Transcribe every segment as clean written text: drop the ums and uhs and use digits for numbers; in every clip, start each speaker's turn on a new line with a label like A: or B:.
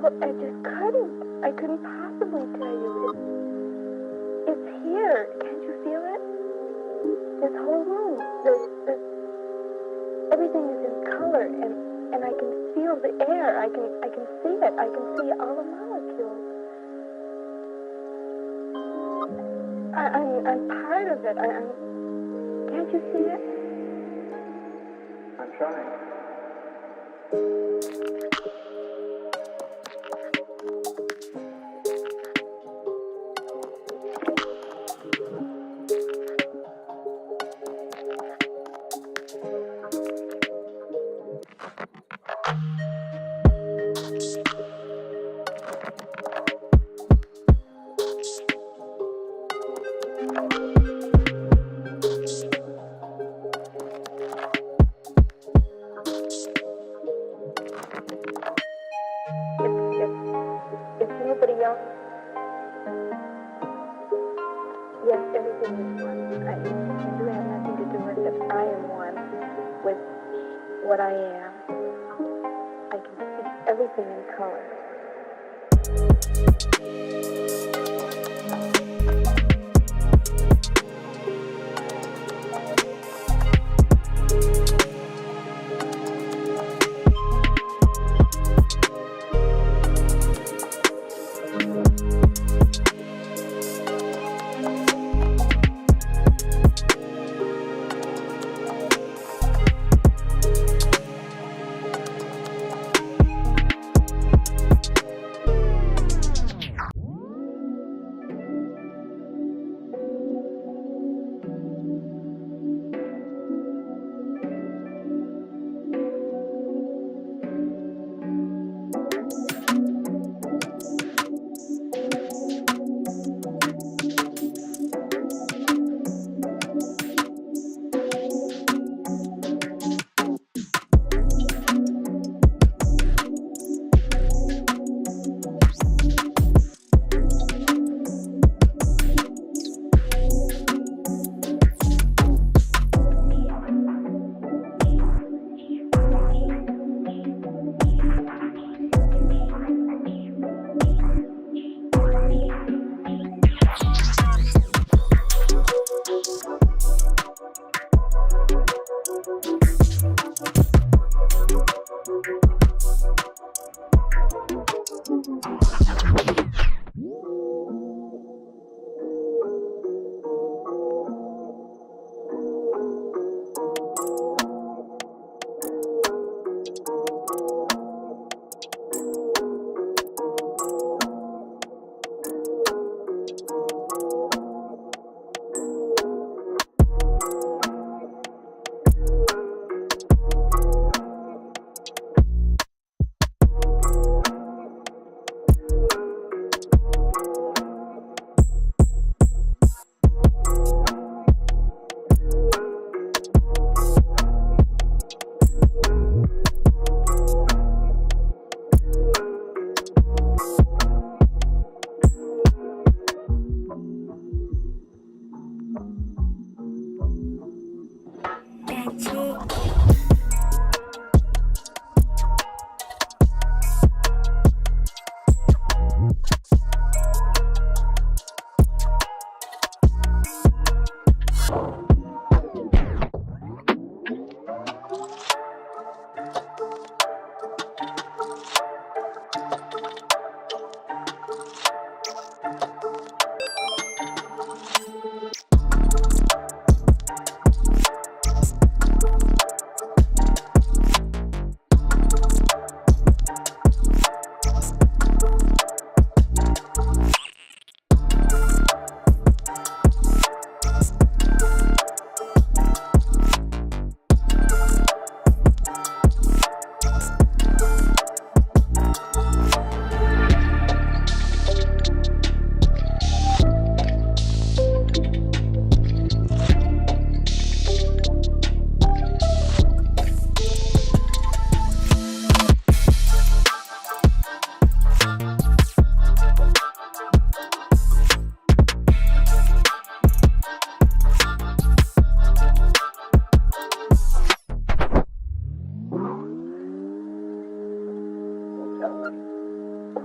A: Well, I just couldn't. I couldn't possibly tell you. It's here. Can't you feel it? This whole room. Everything is in color, and I can feel the air. I can see it. I can see all the molecules. I'm part of it. Can't you see it?
B: I'm trying.
A: If nobody else, yes, everything is one. You have nothing to do with it. I am one with what I am. I can see everything in color.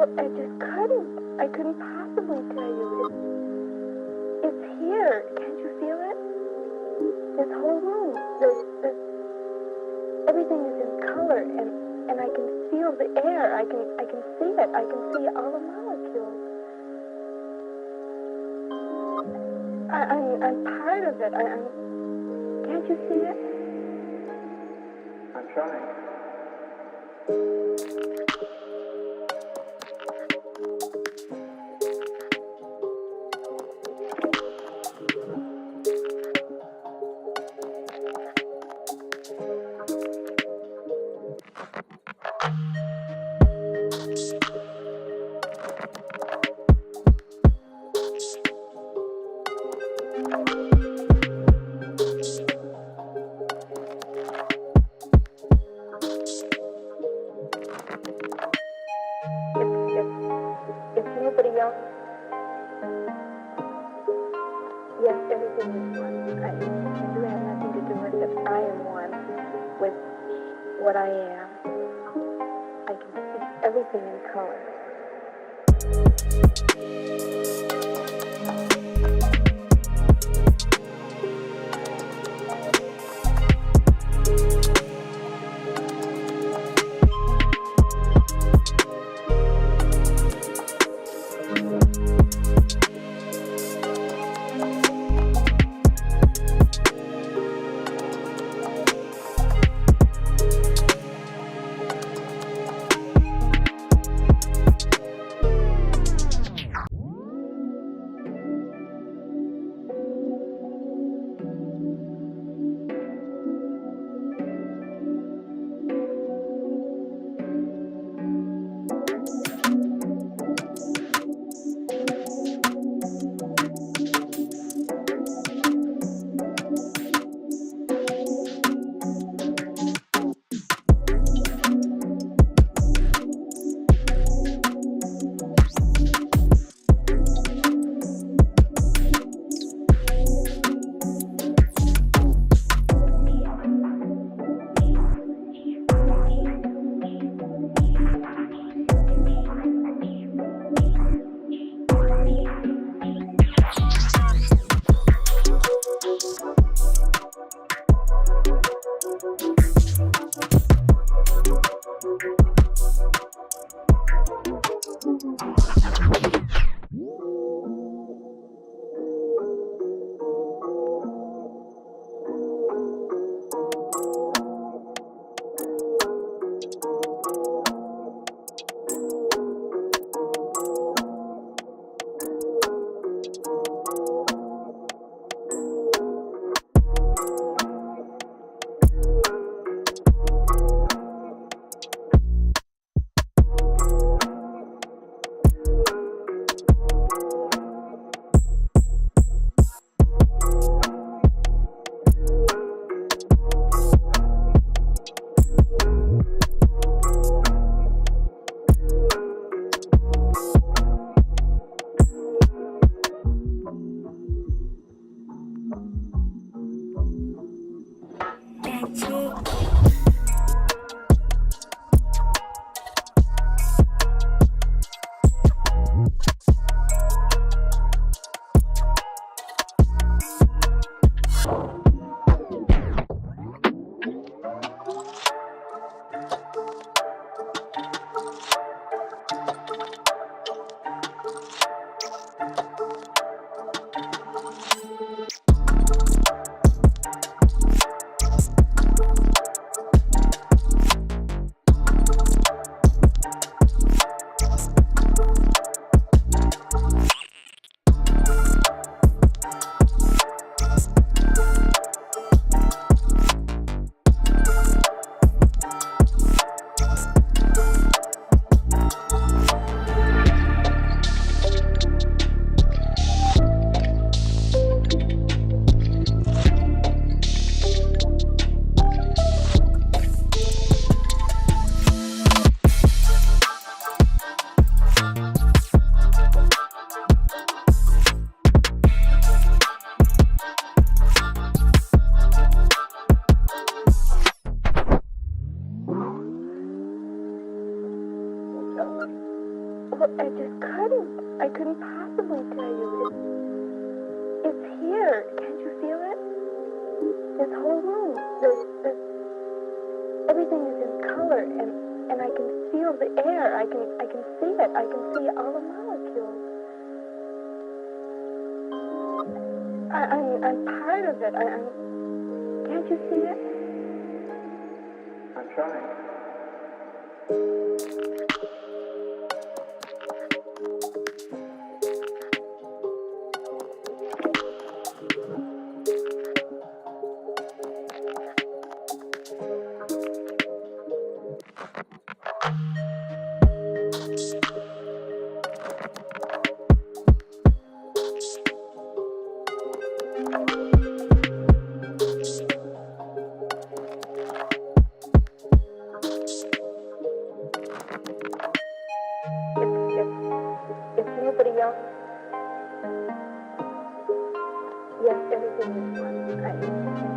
A: I just couldn't. I couldn't possibly tell you. It's here. Can't you feel it? This whole room. Everything is in color, and I can feel the air. I can see it. I can see all the molecules. I'm part of it. Can't you see it?
B: I'm trying.
A: If nobody else, yes, everything is one. You have nothing to do with it. I am one with what I am. I can see everything in color. I just couldn't. I couldn't possibly tell you. It's here. Can't you feel it? This whole room. Everything is in color, and I can feel the air. I can see it. I can see all the molecules. I'm part of it. Can't you see it?
B: I'm trying.
A: If nobody else, yes, everything is one. You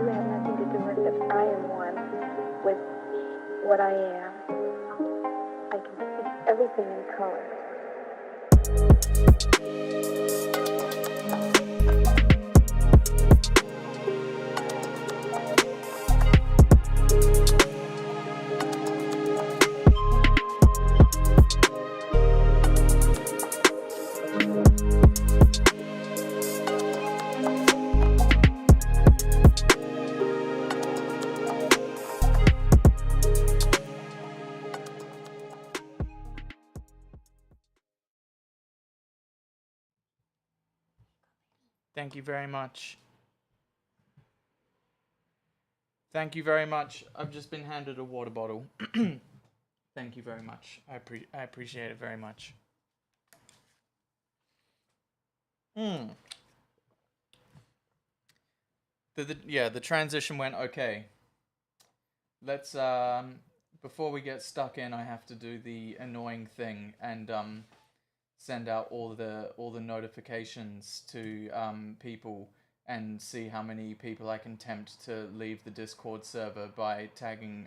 A: have nothing to do with it. I am one with what I am. I can see everything in color.
C: Thank you very much. Thank you very much. I've just been handed a water bottle. Thank you very much. I appreciate it very much. The transition went okay. Let's before we get stuck in, I have to do the annoying thing and send out all the notifications to people and see how many people I can tempt to leave the Discord server by tagging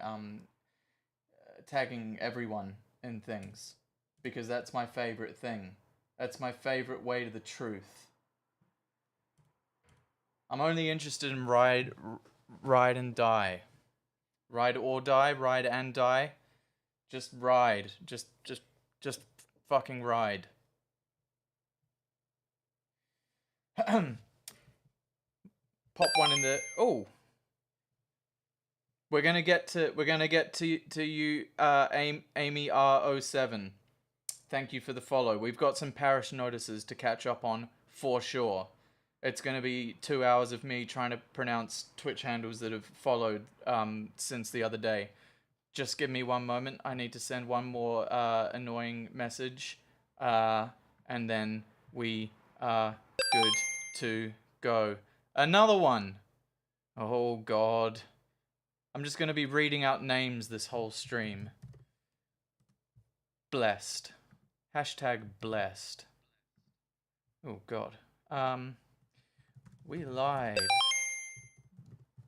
C: everyone in things, because that's my favorite thing. That's my favorite way to the truth. I'm only interested in ride and die. Ride or die, ride and die. Just ride. Just fucking ride. Pop one in the... Oh! We're gonna get to you, Amy R07. Thank you for the follow. We've got some parish notices to catch up on for sure. It's gonna be 2 hours of me trying to pronounce Twitch handles that have followed since the other day. Just give me one moment. I need to send one more annoying message, and then we are good to go. Another one. Oh God. I'm just gonna be reading out names this whole stream. Blessed. Hashtag blessed. Oh God. We live.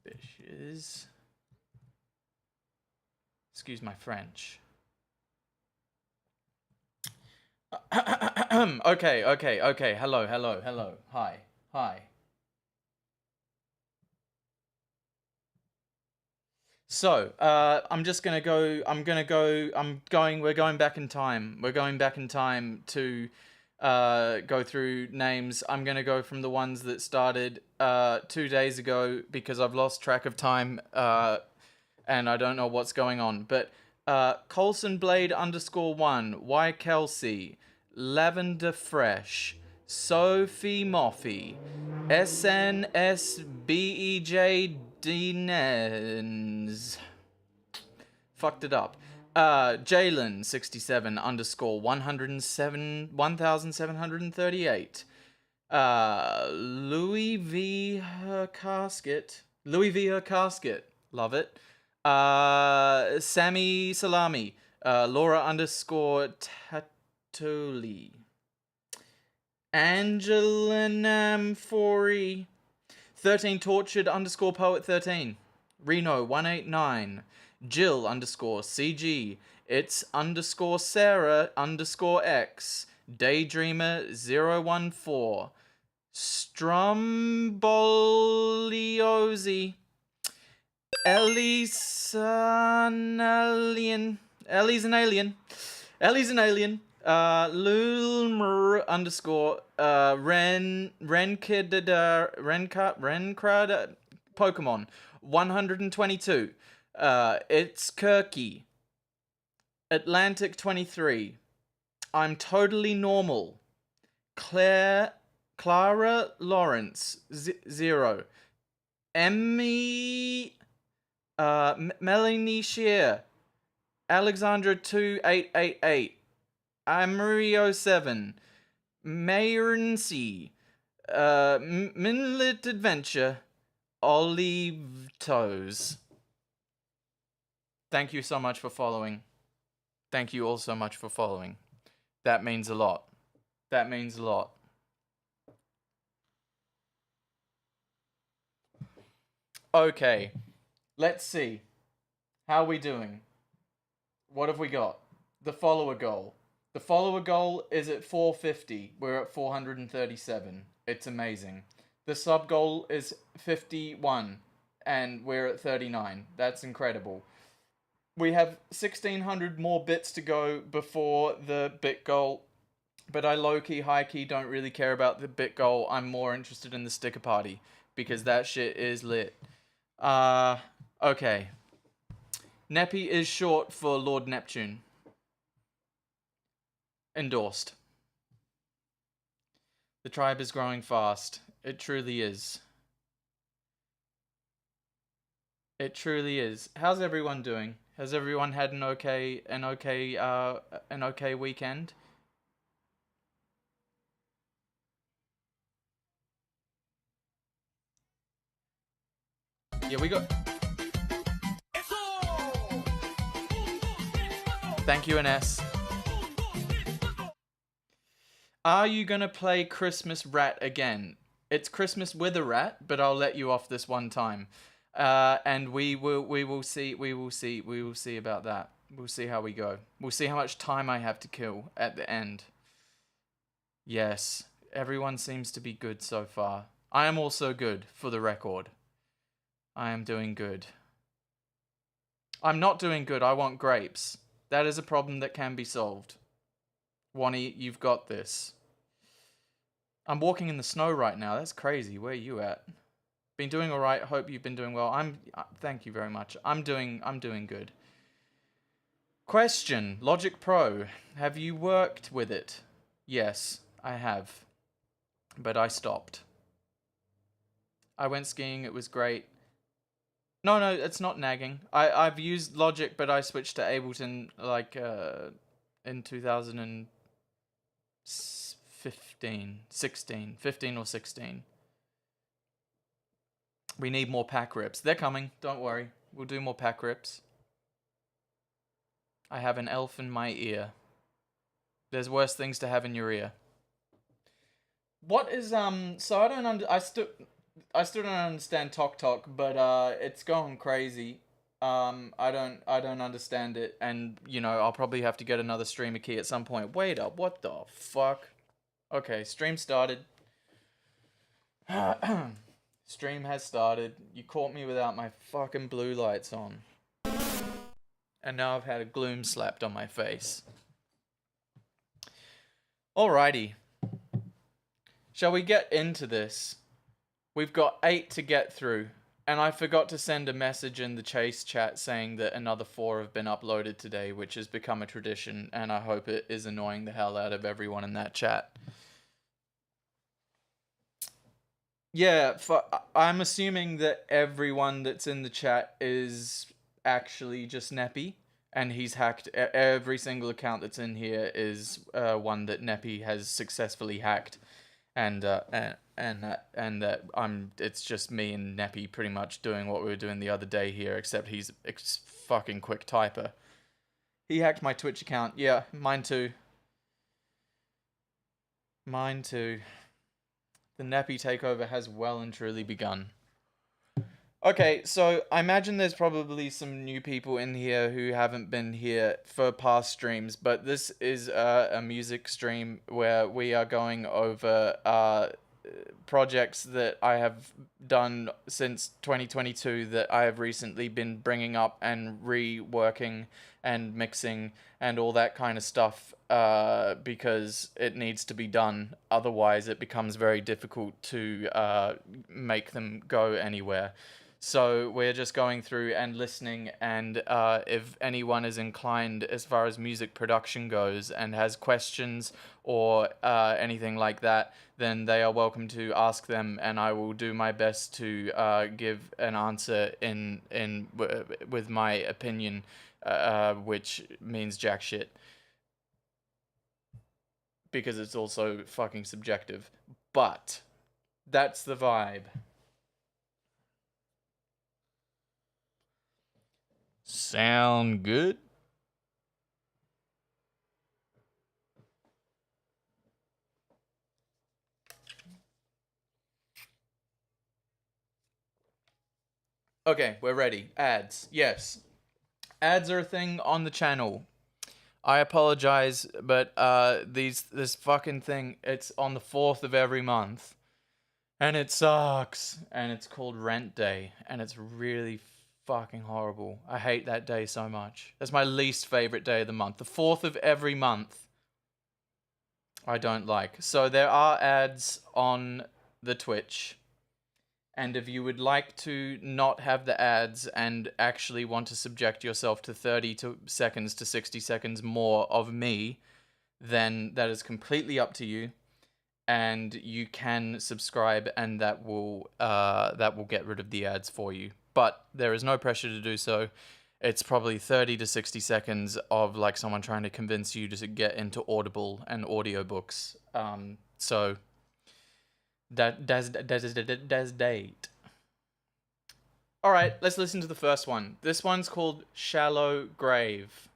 C: Bitches. Excuse my French. Okay. Hello. Hi. So, we're going back in time. We're going back in time to go through names. I'm going to go from the ones that started 2 days ago because I've lost track of time and I don't know what's going on. But Colson Blade _1, Y Kelsey, Lavender Fresh, Sophie Moffy, SNSBEJ Dinens. Fucked it up. Jalen 67 _107 1738. Louis V her casket. Love it. Sammy Salami. Laura _Tatuli. Angelinam 40. 13 tortured _poet 13. Reno 189. Jill _CG. It's _Sarah _X. Daydreamer014, Stromboliosi, Ellie's an alien. Ellie's an alien. Ellie's an alien. Lulmer underscore Rencrad Pokemon 122. It's Kirky. Atlantic 23. I'm totally normal. Clara Lawrence 0. Emmy Melanie Shear, Alexandra 2888, Amario 7, Mayerncy, Minlet Adventure, Olive Toes. Thank you so much for following. Thank you all so much for following. That means a lot. That means a lot. Okay. Let's see. How are we doing? What have we got? The follower goal. The follower goal is at 450. We're at 437. It's amazing. The sub goal is 51. And we're at 39. That's incredible. We have 1,600 more bits to go before the bit goal. But I low-key, high-key don't really care about the bit goal. I'm more interested in the sticker party. Because that shit is lit. Okay. Neppy is short for Lord Neptune. Endorsed. The tribe is growing fast. It truly is. It truly is. How's everyone doing? Has everyone had an okay weekend? Yeah, we got. Thank you, Ines. Are you gonna play Christmas Rat again? It's Christmas with a rat, but I'll let you off this one time. And we will see about that. We'll see how we go. We'll see how much time I have to kill at the end. Yes, everyone seems to be good so far. I am also good, for the record. I am doing good. I'm not doing good, I want grapes. That is a problem that can be solved. Wonnie, you've got this. I'm walking in the snow right now. That's crazy. Where are you at? Been doing all right. Hope you've been doing well. Thank you very much. I'm doing good. Question: Logic Pro. Have you worked with it? Yes, I have. But I stopped. I went skiing. It was great. No, it's not nagging. I've used Logic, but I switched to Ableton like in 2015, 15 or 16. We need more pack rips. They're coming. Don't worry. We'll do more pack rips. I have an elf in my ear. There's worse things to have in your ear. What is So I still don't understand Tok Tok, but it's going crazy. I don't understand it, and you know I'll probably have to get another streamer key at some point. Wait up, what the fuck? Okay, stream started. Stream has started. You caught me without my fucking blue lights on, and now I've had a gloom slapped on my face. Alrighty, shall we get into this? We've got 8 to get through, and I forgot to send a message in the Chase chat saying that another 4 have been uploaded today, which has become a tradition, and I hope it is annoying the hell out of everyone in that chat. Yeah, I'm assuming that everyone that's in the chat is actually just Neppy, and he's hacked every single account that's in here is one that Neppy has successfully hacked. And that it's just me and Neppy pretty much doing what we were doing the other day here, except he's a fucking quick typer. He hacked my Twitch account. Yeah, mine too. Mine too. The Neppy takeover has well and truly begun. Okay, so I imagine there's probably some new people in here who haven't been here for past streams, but this is a music stream where we are going over projects that I have done since 2022 that I have recently been bringing up and reworking and mixing and all that kind of stuff because it needs to be done. Otherwise, it becomes very difficult to make them go anywhere. So we're just going through and listening, and if anyone is inclined as far as music production goes and has questions or anything like that, then they are welcome to ask them, and I will do my best to give an answer with my opinion, which means jack shit, because it's also fucking subjective. But that's the vibe. Sound good? Okay, we're ready. Ads. Yes. Ads are a thing on the channel. I apologize, but this fucking thing, it's on the 4th of every month. And it sucks. And it's called Rent Day. And it's really fucking horrible. I hate that day so much. That's my least favorite day of the month. The 4th of every month, I don't like. So there are ads on the Twitch. And if you would like to not have the ads and actually want to subject yourself to 30 seconds to 60 seconds more of me, then that is completely up to you. And you can subscribe, and that will get rid of the ads for you. But there is no pressure to do so. It's probably 30 to 60 seconds of like someone trying to convince you to get into Audible and audiobooks. So that's date. All right, let's listen to the first one. This one's called Shallow Grave.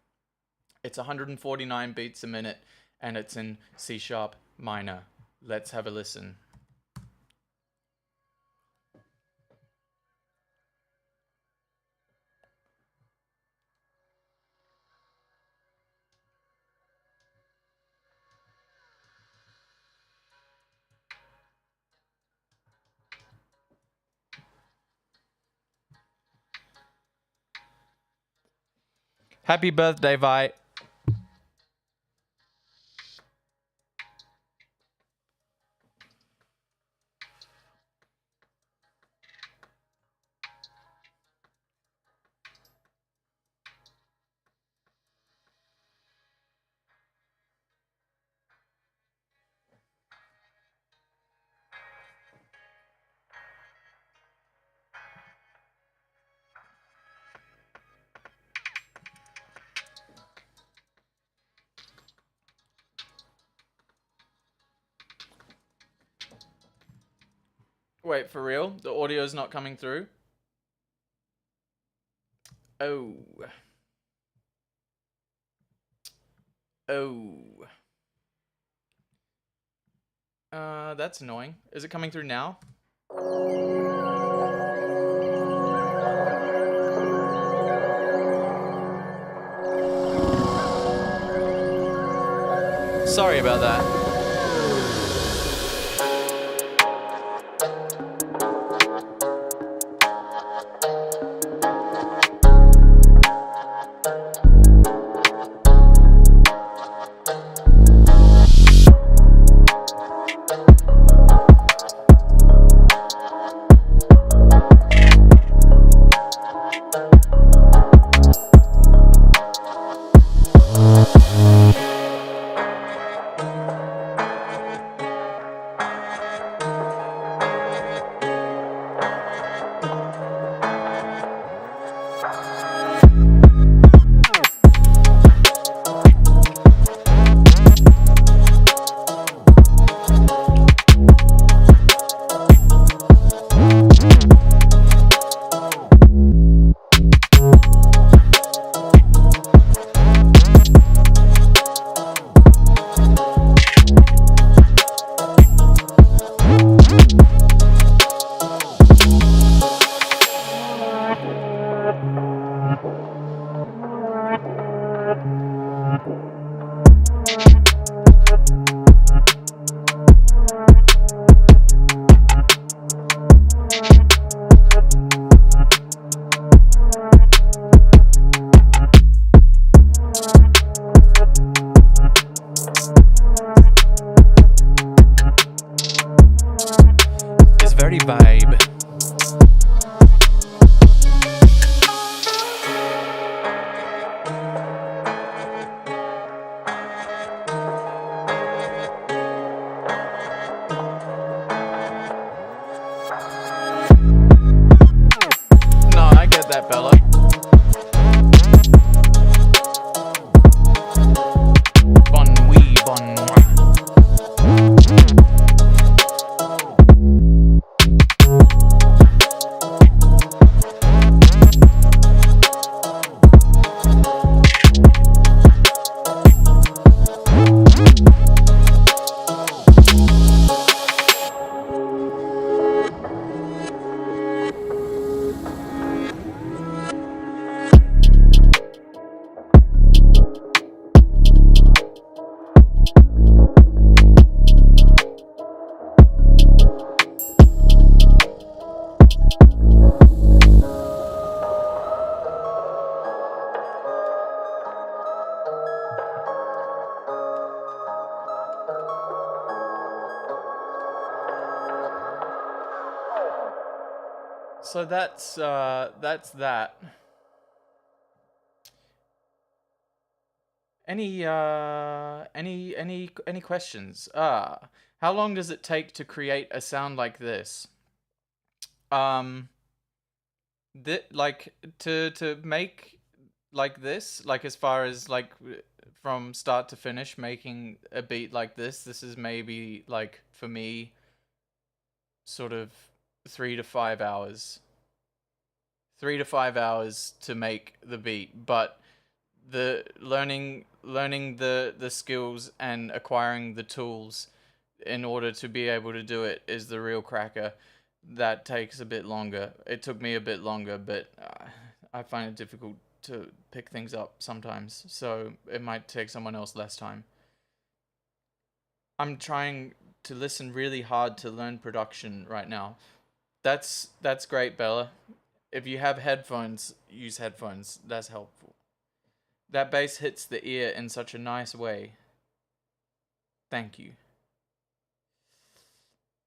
C: It's 149 beats a minute, and it's in C# minor. Let's have a listen. Happy birthday, Vi. Wait, for real? The audio's not coming through? Oh. That's annoying. Is it coming through now? Sorry about that. so that's that. Any questions? How long does it take to create a sound like this? Like to make like this, like as far as like from start to finish making a beat like this is maybe like for me sort of 3 to 5 hours. 3 to 5 hours to make the beat, but the learning the skills and acquiring the tools in order to be able to do it is the real cracker. That takes a bit longer. It took me a bit longer, but I find it difficult to pick things up sometimes, so it might take someone else less time. I'm trying to listen really hard to learn production right now. That's great, Bella. If you have headphones, use headphones. That's helpful. That bass hits the ear in such a nice way. Thank you.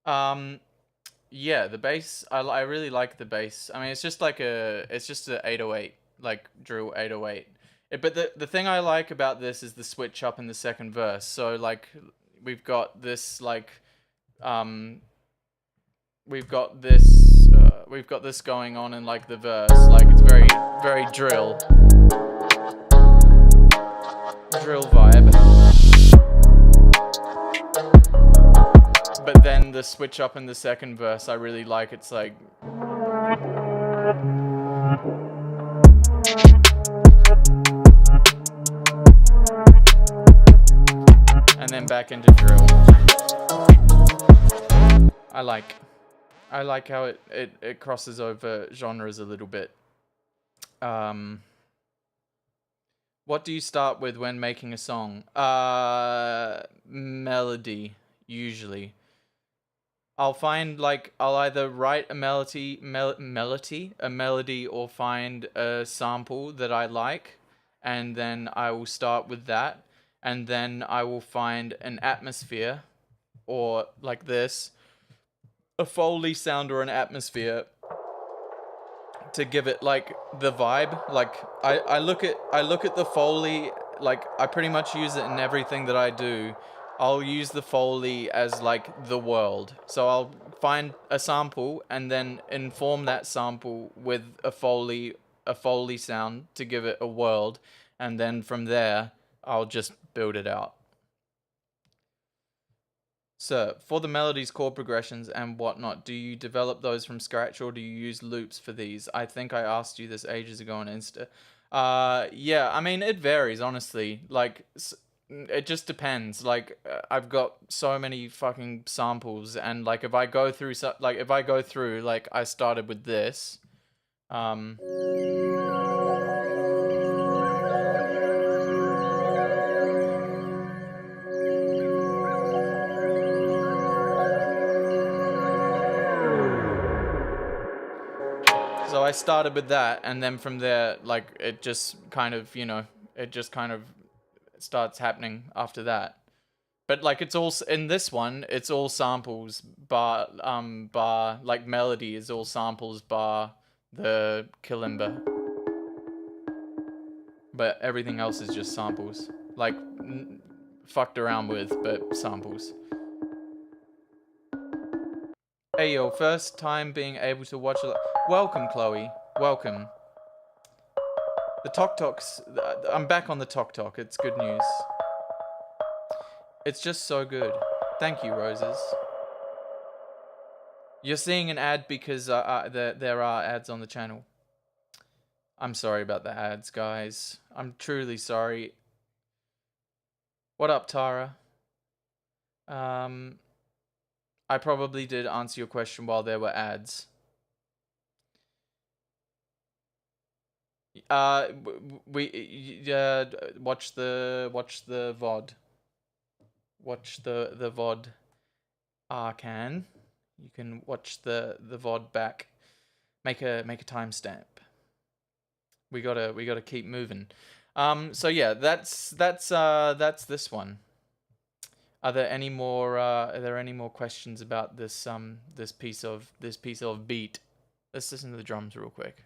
C: Yeah, the bass. I really like the bass. I mean, it's just a 808, like drill 808. But the thing I like about this is the switch up in the second verse. So like, we've got this we've got this going on in like the verse. Like it's very drill vibe. But then the switch up in the second verse, I really like. It's like, and then back into drill. I like how it crosses over genres a little bit. What do you start with when making a song? Melody, usually. I'll either write a melody, or find a sample that I like, and then I will start with that, and then I will find an atmosphere, or like this, a Foley sound or an atmosphere to give it like the vibe. Like I look at the Foley, like I pretty much use it in everything that I do. I'll use the Foley as like the world. So I'll find a sample and then inform that sample with a Foley sound to give it a world, and then from there I'll just build it out. So, for the melodies, chord progressions, and whatnot, do you develop those from scratch or do you use loops for these? I think I asked you this ages ago on Insta. Yeah, I mean, it varies, honestly. Like, it just depends. Like, I've got so many fucking samples, and like, if I go through, like, I started with this. So I started with that, and then from there, like, it just kind of, starts happening after that. But like, it's all in this one, it's all samples, bar like melody is all samples bar the kalimba. But everything else is just samples, like fucked around with, but samples. Hey yo, first time being able to watch it. Welcome, Chloe. Welcome. The Tok Toks. I'm back on the Tok Tok. It's good news. It's just so good. Thank you, Roses. You're seeing an ad because there are ads on the channel. I'm sorry about the ads, guys. I'm truly sorry. What up, Tara? I probably did answer your question while there were ads. We watch the VOD. Watch the VOD. Can you can watch the VOD back. Make a timestamp. We gotta keep moving. So yeah, that's this one. Are there any more questions about this piece of beat? Let's listen to the drums real quick.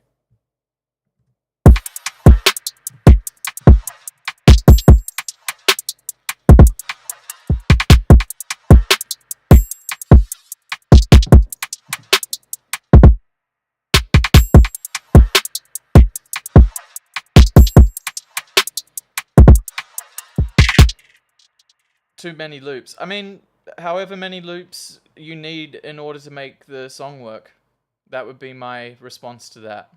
C: Too many loops. I mean, however many loops you need in order to make the song work. That would be my response to that.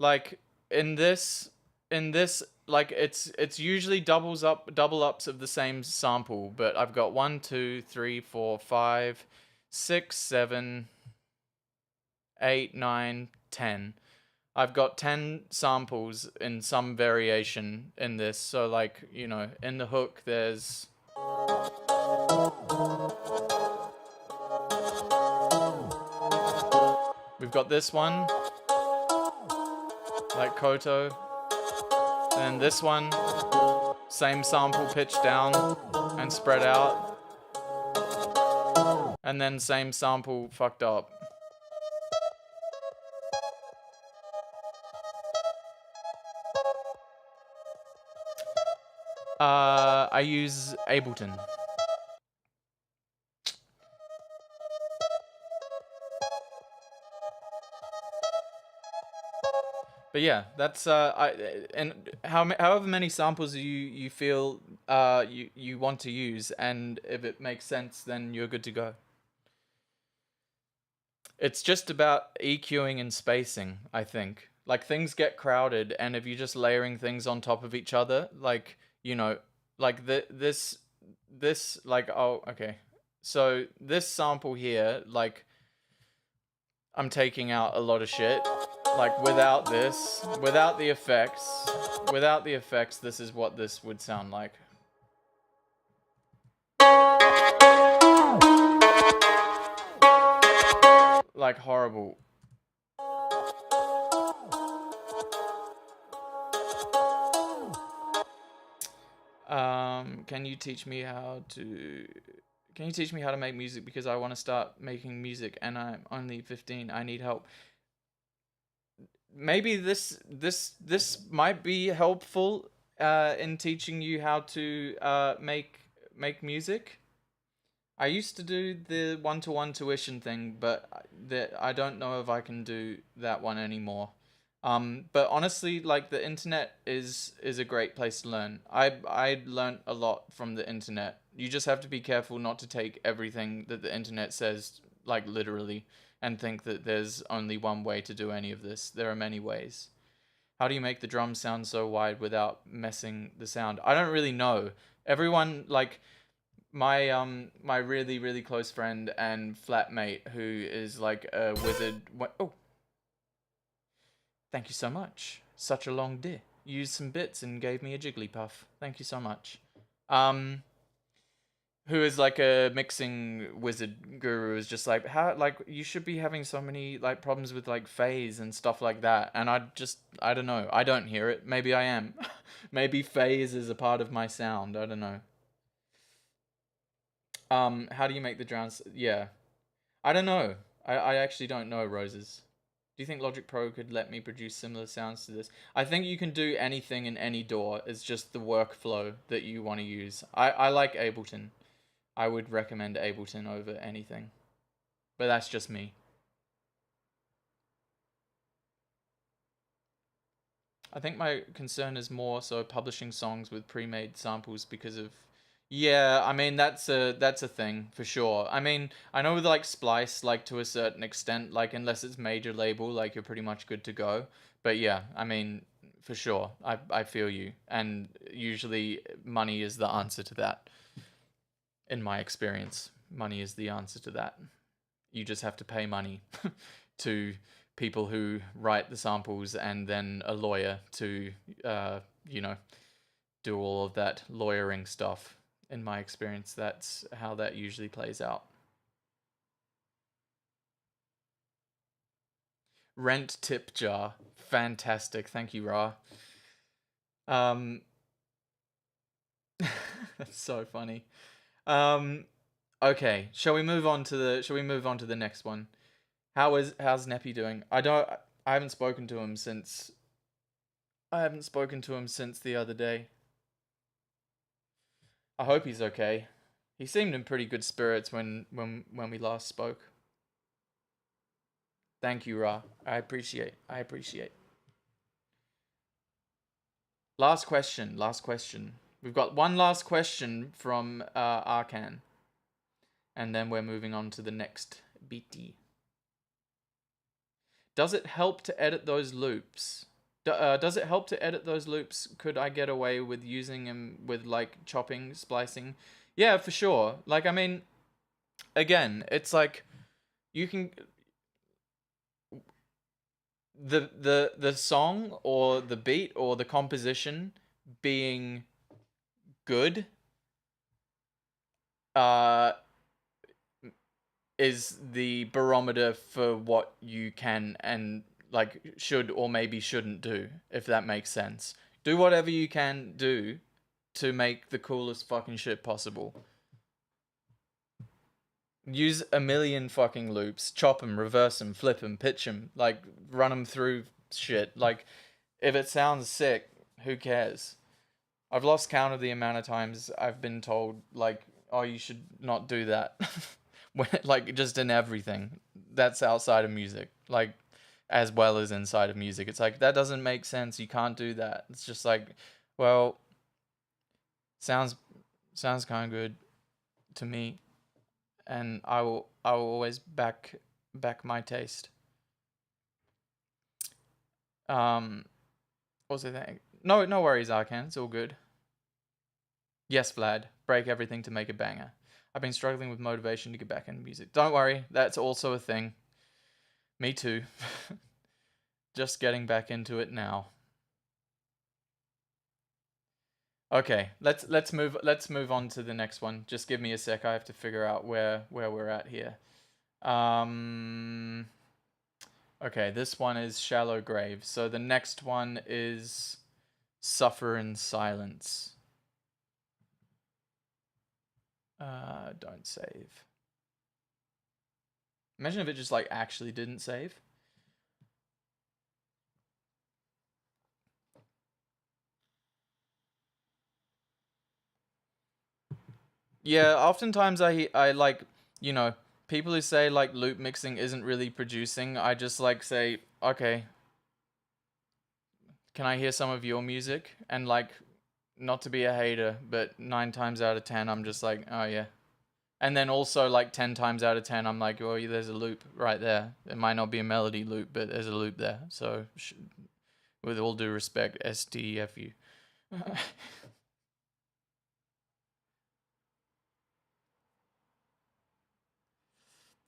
C: Like in this like it's usually double ups of the same sample, but I've got 1, 2, 3, 4, 5, 6, 7, 8, 9, 10. I've got 10 samples in some variation in this. So like, you know, in the hook there's we've got this one, like Koto. And this one, same sample pitched down and spread out. And then same sample fucked up. I use Ableton. But yeah, that's and however many samples you feel you want to use, and if it makes sense, then you're good to go. It's just about EQing and spacing, I think. Like things get crowded, and if you're just layering things on top of each other, like, you know, like this like, oh, okay. So this sample here, like, I'm taking out a lot of shit. Like without this, without the effects, this is what this would sound like. Like horrible. Can you teach me how to make music, because I want to start making music and I'm only 15. I need help. Maybe this might be helpful in teaching you how to make music. I used to do the one-to-one tuition thing, but I don't know if I can do that one anymore. But honestly, like the internet is a great place to learn. I learned a lot from the internet. You just have to be careful not to take everything that the internet says like literally and think that there's only one way to do any of this. There are many ways. How do you make the drums sound so wide without messing the sound? I don't really know. Everyone, like my really really close friend and flatmate who is like a wizard. Oh, thank you so much. Such a long day. Used some bits and gave me a Jigglypuff. Thank you so much. Who is like a mixing wizard guru, is just like, how, like, you should be having so many like problems with like phase and stuff like that. And I don't know. I don't hear it. Maybe I am. Maybe phase is a part of my sound. I don't know. How do you make the drowns? Yeah. I don't know. I actually don't know, Roses. Do you think Logic Pro could let me produce similar sounds to this? I think you can do anything in any DAW. It's just the workflow that you want to use. I like Ableton. I would recommend Ableton over anything. But that's just me. I think my concern is more so publishing songs with pre-made samples because of... Yeah, I mean, that's a thing for sure. I mean, I know with like Splice, like to a certain extent, like unless it's major label, like you're pretty much good to go. But yeah, I mean, for sure, I feel you. And usually money is the answer to that. In my experience, money is the answer to that. You just have to pay money to people who write the samples and then a lawyer to, you know, do all of that lawyering stuff. In my experience, that's how that usually plays out. Rent tip jar. Fantastic. Thank you, Ra. That's so funny. Okay, shall we move on to the next one? How's Neppy doing? I haven't spoken to him since the other day. I hope he's okay. He seemed in pretty good spirits when we last spoke. Thank you, Ra. I appreciate. Last question. We've got one last question from Arkan. And then we're moving on to the next BT. Does it help to edit those loops? Does it help to edit those loops? Could I get away with using them with like chopping, splicing? Yeah, for sure. Like, I mean, again, it's like you can the song or the beat or the composition being good is the barometer for what you can and like should or maybe shouldn't do, if that makes sense. Do whatever you can do to make the coolest fucking shit possible. Use a million fucking loops, chop them, reverse them, flip them, pitch them, like run them through shit. Like, if it sounds sick, who cares? I've lost count of the amount of times I've been told, like, oh, you should not do that. Like, just in everything. That's outside of music. Like, as well as inside of music. It's like, that doesn't make sense. You can't do that. It's just like, well, sounds kind of good to me. And I will always back my taste. What was I thinking? No worries, Arkan. It's all good. Yes, Vlad. Break everything to make a banger. I've been struggling with motivation to get back into music. Don't worry, that's also a thing. Me too. Just getting back into it now. Okay, let's move on to the next one. Just give me a sec. I have to figure out where we're at here. Okay, this one is Shallow Grave. So the next one is Suffer in Silence. Don't save. Imagine if it just like actually didn't save. Yeah, oftentimes I like, you know, people who say like loop mixing isn't really producing, I just like say, okay, can I hear some of your music? And like, not to be a hater, but 9 times out of 10, I'm just like, oh yeah. And then also like 10 times out of 10, I'm like, oh, there's a loop right there. It might not be a melody loop, but there's a loop there. So, with all due respect, STFU.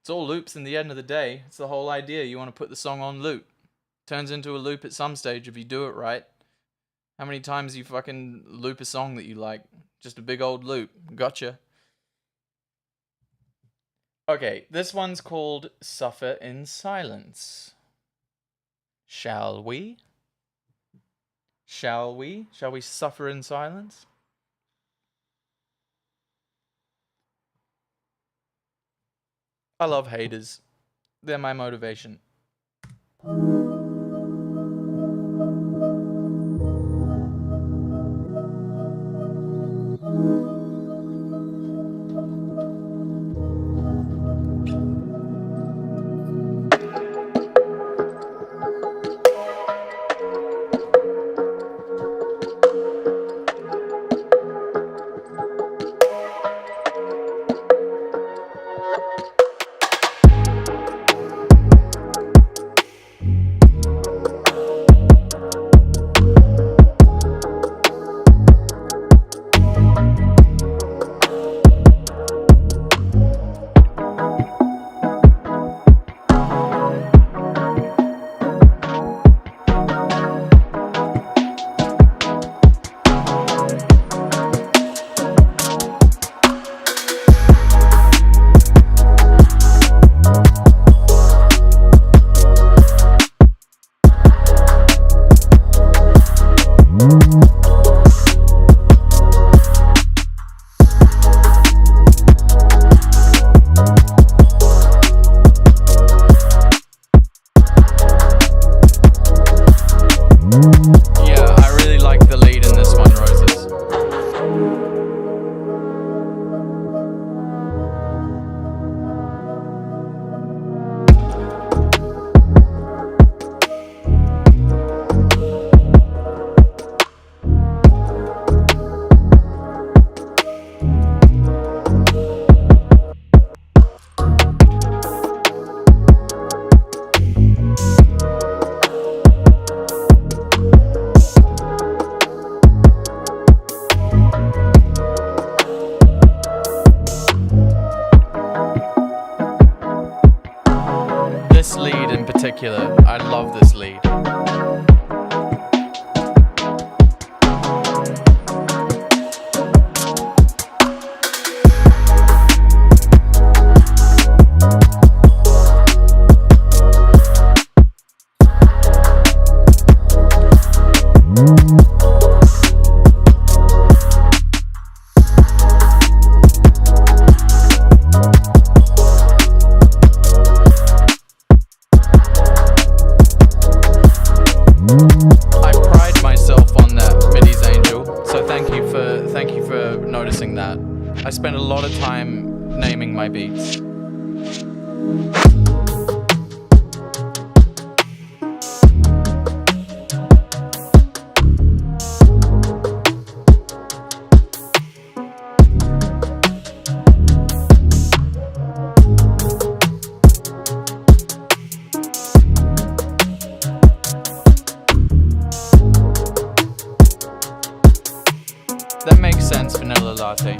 C: It's all loops in the end of the day. It's the whole idea. You want to put the song on loop. Turns into a loop at some stage if you do it right. How many times you fucking loop a song that you like? Just a big old loop. Gotcha. Okay, this one's called Suffer in Silence. Shall we? Shall we? Shall we suffer in silence? I love haters. They're my motivation. I spend a lot of time naming my beats. That makes sense, vanilla latte.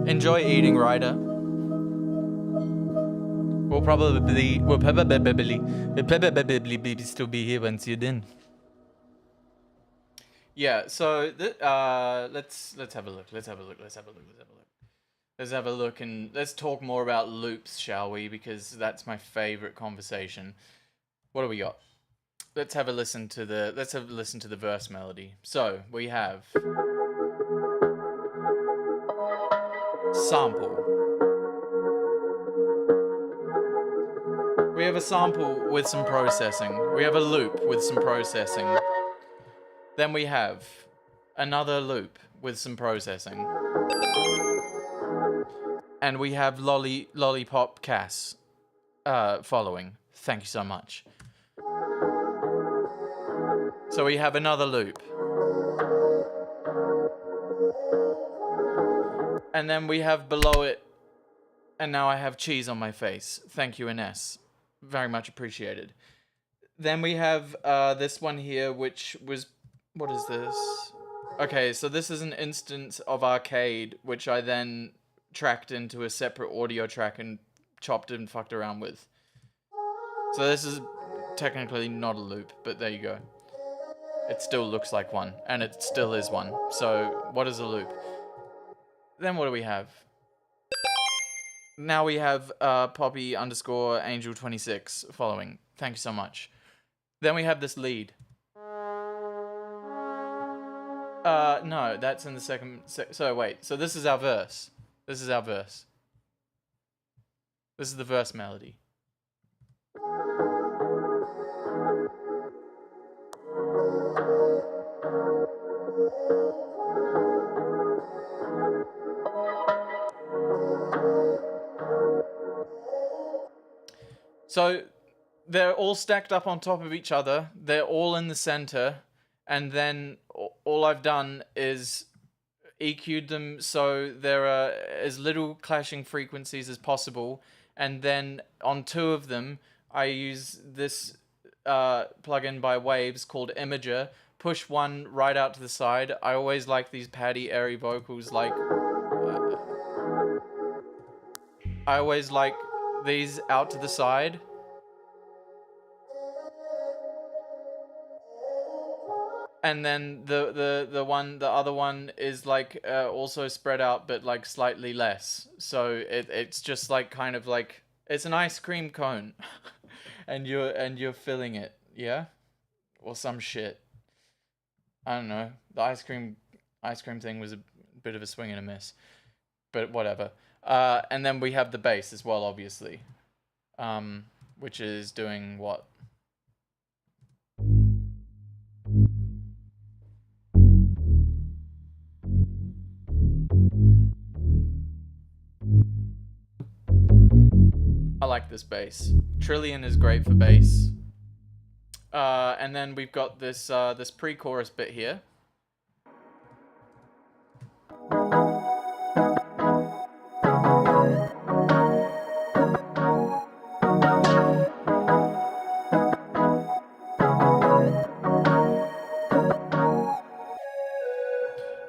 C: Enjoy eating, Ryder. We'll probably still be here once you're done. Yeah, so let's have a look. Let's have a look and let's talk more about loops, shall we? Because that's my favorite conversation. What do we got? Let's have a listen to the verse melody. So we have sample. We have a sample with some processing. We have a loop with some processing. Then we have another loop with some processing. And we have Lollipop Cass following. Thank you so much. So we have another loop. And then we have below it, and now I have cheese on my face. Thank you, Ines. Very much appreciated. Then we have this one here, which was... What is this? Okay, so this is an instance of Arcade, which I then tracked into a separate audio track and chopped and fucked around with. So this is technically not a loop, but there you go. It still looks like one, and it still is one. So what is a loop? Then what do we have? Now we have Poppy_Angel26 following. Thank you so much. Then we have this lead. No, that's in the second... So wait, so this is our verse. This is our verse. This is the verse melody. So they're all stacked up on top of each other. They're all in the center. And then all I've done is EQ'd them so there are as little clashing frequencies as possible. And then on two of them, I use this plugin by Waves called Imager. Push one right out to the side. I always like these paddy, airy vocals. Like, I always like these out to the side. And then the other one is like also spread out, but like slightly less. So it's just like kind of like it's an ice cream cone, and you're filling it, yeah, or some shit. I don't know. The ice cream thing was a bit of a swing and a miss, but whatever. And then we have the bass as well, obviously, which is doing what? I like this bass. Trillion is great for bass. And then we've got this this pre-chorus bit here.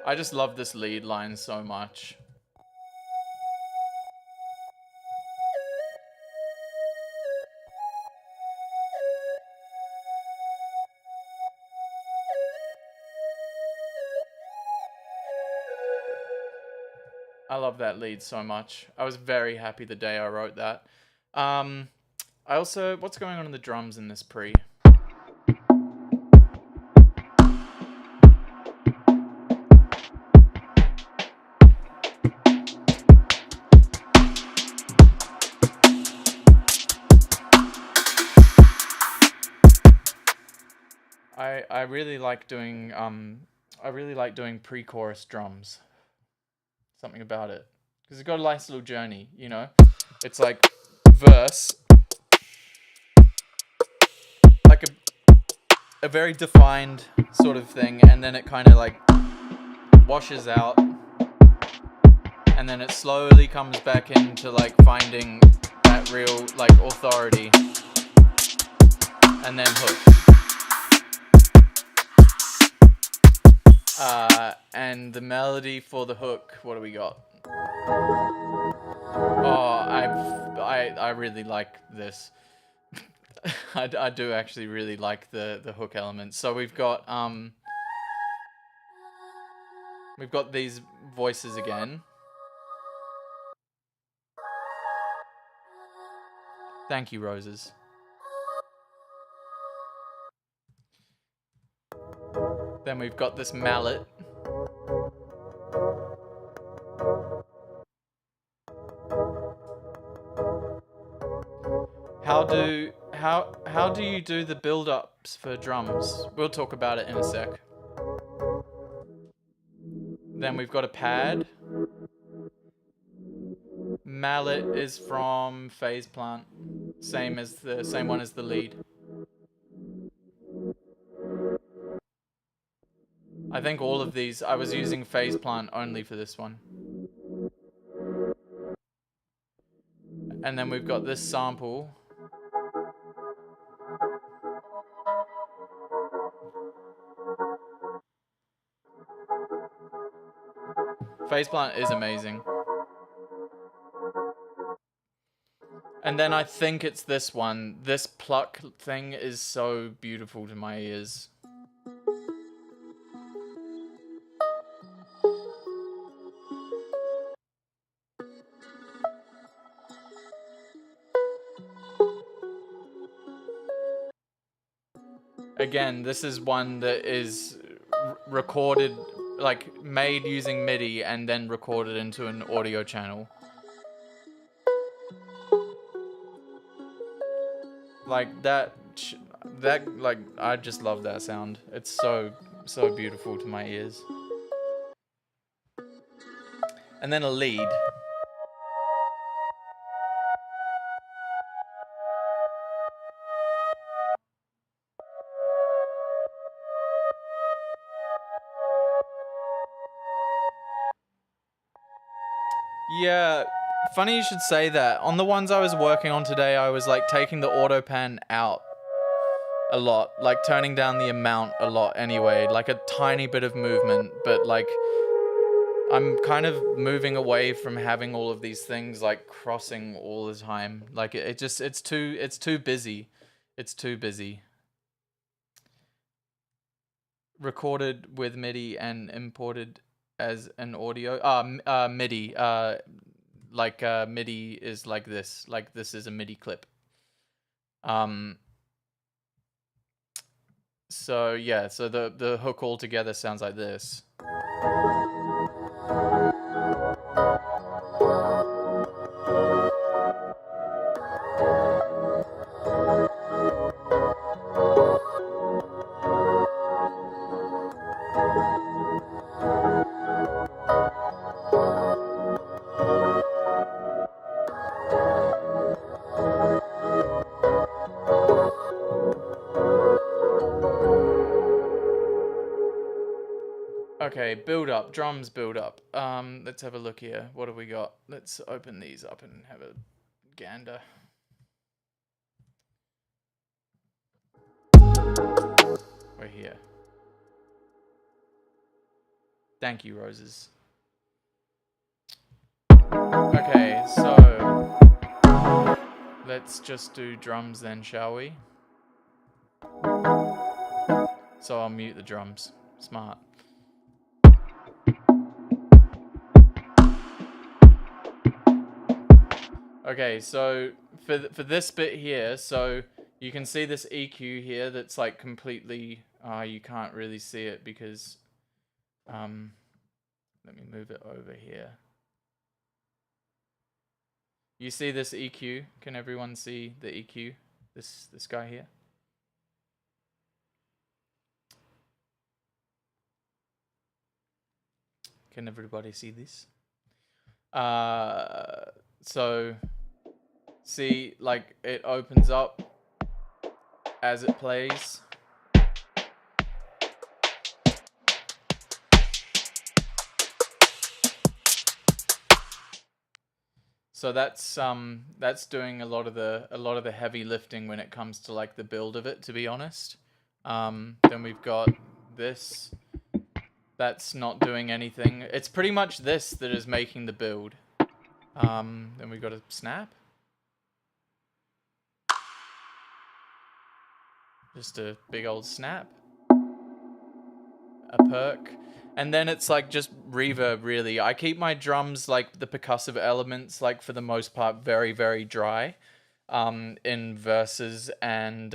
C: I just love this lead line so much. I love that lead so much. I was very happy the day I wrote that. I also... What's going on in the drums in this pre? I really like doing pre-chorus drums. Something about it, because it's got a nice little journey, you know. It's like verse, like a very defined sort of thing, and then it kind of like washes out, and then it slowly comes back into like finding that real like authority, and then hook. And the melody for the hook, what do we got? Oh, I really like this. I do actually really like the hook element. So we've got these voices again. Thank you, Roses. Then we've got this mallet. How do you do the build-ups for drums? We'll talk about it in a sec. Then we've got a pad. Mallet is from Phase Plant. Same one as the lead. I think all of these, I was using Phase Plant only for this one. And then we've got this sample. Phase Plant is amazing. And then I think it's this one. This pluck thing is so beautiful to my ears. Again, this is one that is recorded, like made using MIDI and then recorded into an audio channel. Like that, like, I just love that sound. It's so beautiful to my ears. And then a lead. Yeah, funny you should say that. On the ones I was working on today, I was like taking the auto pan out a lot, like turning down the amount a lot anyway, like a tiny bit of movement, but like I'm kind of moving away from having all of these things like crossing all the time. Like it's too busy. It's too busy. Recorded with MIDI and imported as an audio. MIDI. MIDI is like this. Like this is a MIDI clip. So yeah, so the hook all together sounds like this. Okay, build up, drums build up. Let's have a look here. What have we got? Let's open these up and have a gander. We're here. Thank you, Roses. Okay, so let's just do drums then, shall we? So I'll mute the drums. Smart. Okay, so for this bit here, so you can see this EQ here that's like completely, you can't really see it because, let me move it over here. You see this EQ? Can everyone see the EQ? This guy here? Can everybody see this? So see, like, it opens up as it plays. So that's doing a lot of the heavy lifting when it comes to like the build of it, to be honest. Then we've got this. That's not doing anything. It's pretty much this that is making the build. Then we've got a snap. Just a big old snap. A perk. And then it's like just reverb, really. I keep my drums, like the percussive elements, like for the most part, very, very dry. In verses and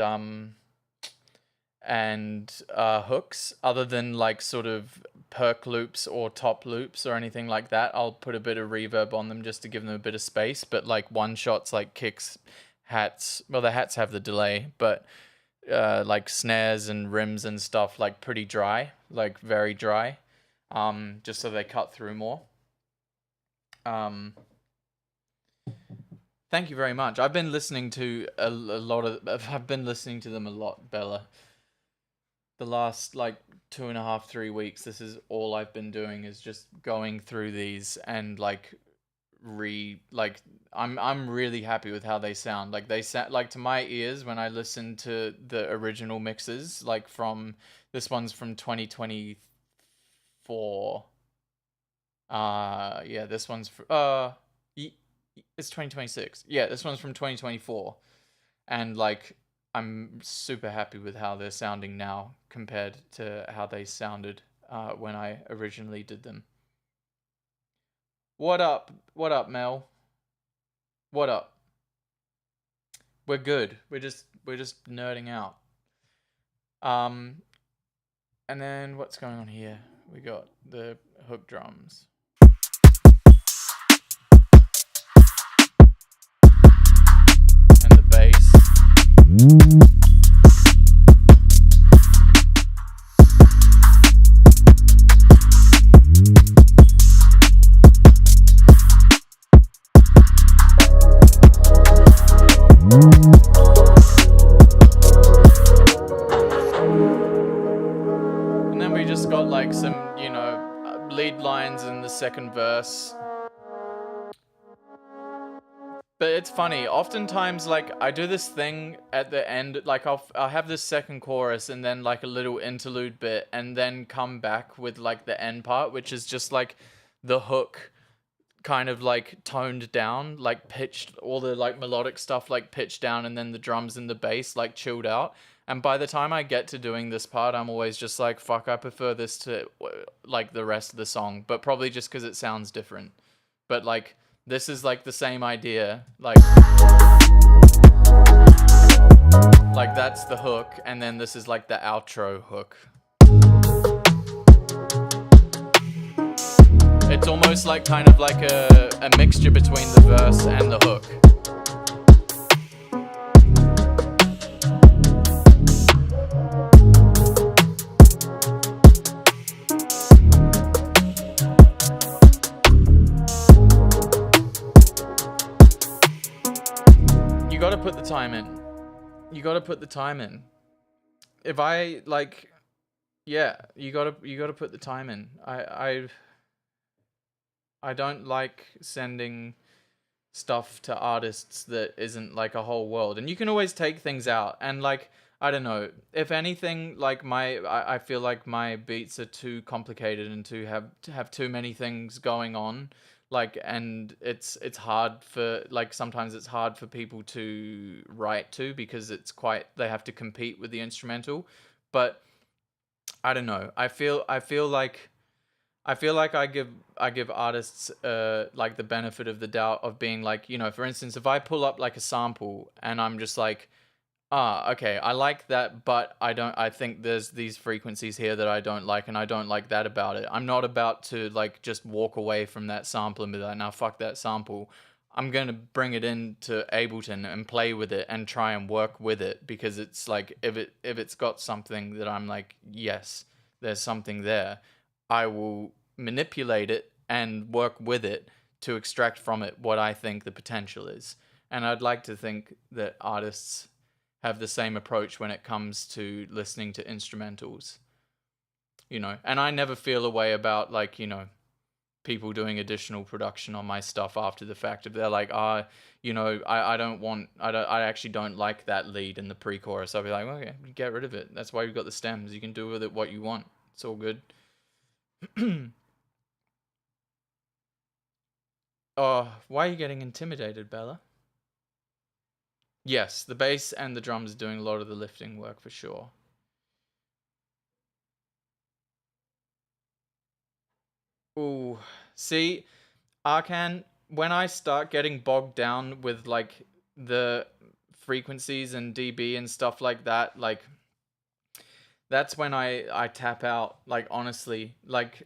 C: hooks, other than like sort of perk loops or top loops or anything like that. I'll put a bit of reverb on them just to give them a bit of space. But like one shots, like kicks, hats, well, the hats have the delay, but like snares and rims and stuff, like pretty dry, like very dry, just so they cut through more. Thank you very much. I've been listening to I've been listening to them a lot, Bella. The last like 2.5, 3 weeks, this is all I've been doing, is just going through these and like I'm really happy with how they sound. Like they sound like, to my ears, when I listen to the original mixes, like from this one's from 2024. Yeah, this one's it's 2026. Yeah, this one's from 2024. And like I'm super happy with how they're sounding now compared to how they sounded when I originally did them. What up? What up, Mel? What up? We're good. We're just nerding out. And then what's going on here? We got the hook drums. And the bass. And then we just got like some, lead lines in the second verse. But it's funny, oftentimes, like, I do this thing at the end, like, I'll have this second chorus and then, like, a little interlude bit, and then come back with, like, the end part, which is just, like, the hook kind of, like, toned down, like, pitched, all the, like, melodic stuff, like, pitched down, and then the drums and the bass, like, chilled out. And by the time I get to doing this part, I'm always just like, fuck, I prefer this to, like, the rest of the song, but probably just because it sounds different. But, like, this is like the same idea, like that's the hook, and then this is like the outro hook. It's almost like kind of like a mixture between the verse and the hook. You gotta put the time in. You gotta put the time in. If I like, yeah, you gotta put the time in. I don't like sending stuff to artists that isn't like a whole world. And you can always take things out. And like, I don't know, if anything, like I feel like my beats are too complicated and to have too many things going on. Like, and it's hard for, like, sometimes it's hard for people to write to, because they have to compete with the instrumental. But I don't know. I feel like I give artists like the benefit of the doubt of being like, for instance, if I pull up like a sample and I'm just like, okay, I like that, but I think there's these frequencies here that I don't like, and I don't like that about it. I'm not about to like just walk away from that sample and be like, nah, fuck that sample. I'm going to bring it into Ableton and play with it and try and work with it, because it's like, if it's got something that I'm like, yes, there's something there, I will manipulate it and work with it to extract from it what I think the potential is. And I'd like to think that artists have the same approach when it comes to listening to instrumentals, And I never feel a way about, like, people doing additional production on my stuff after the fact. If they're like, I actually don't like that lead in the pre-chorus, I'll be like, okay, get rid of it. That's why you've got the stems. You can do with it what you want. It's all good. Oh, why are you getting intimidated, Bella? Yes, the bass and the drums are doing a lot of the lifting work for sure. Ooh, see, Arcan, when I start getting bogged down with, like, the frequencies and dB and stuff like that, like, that's when I tap out. Like, honestly, like,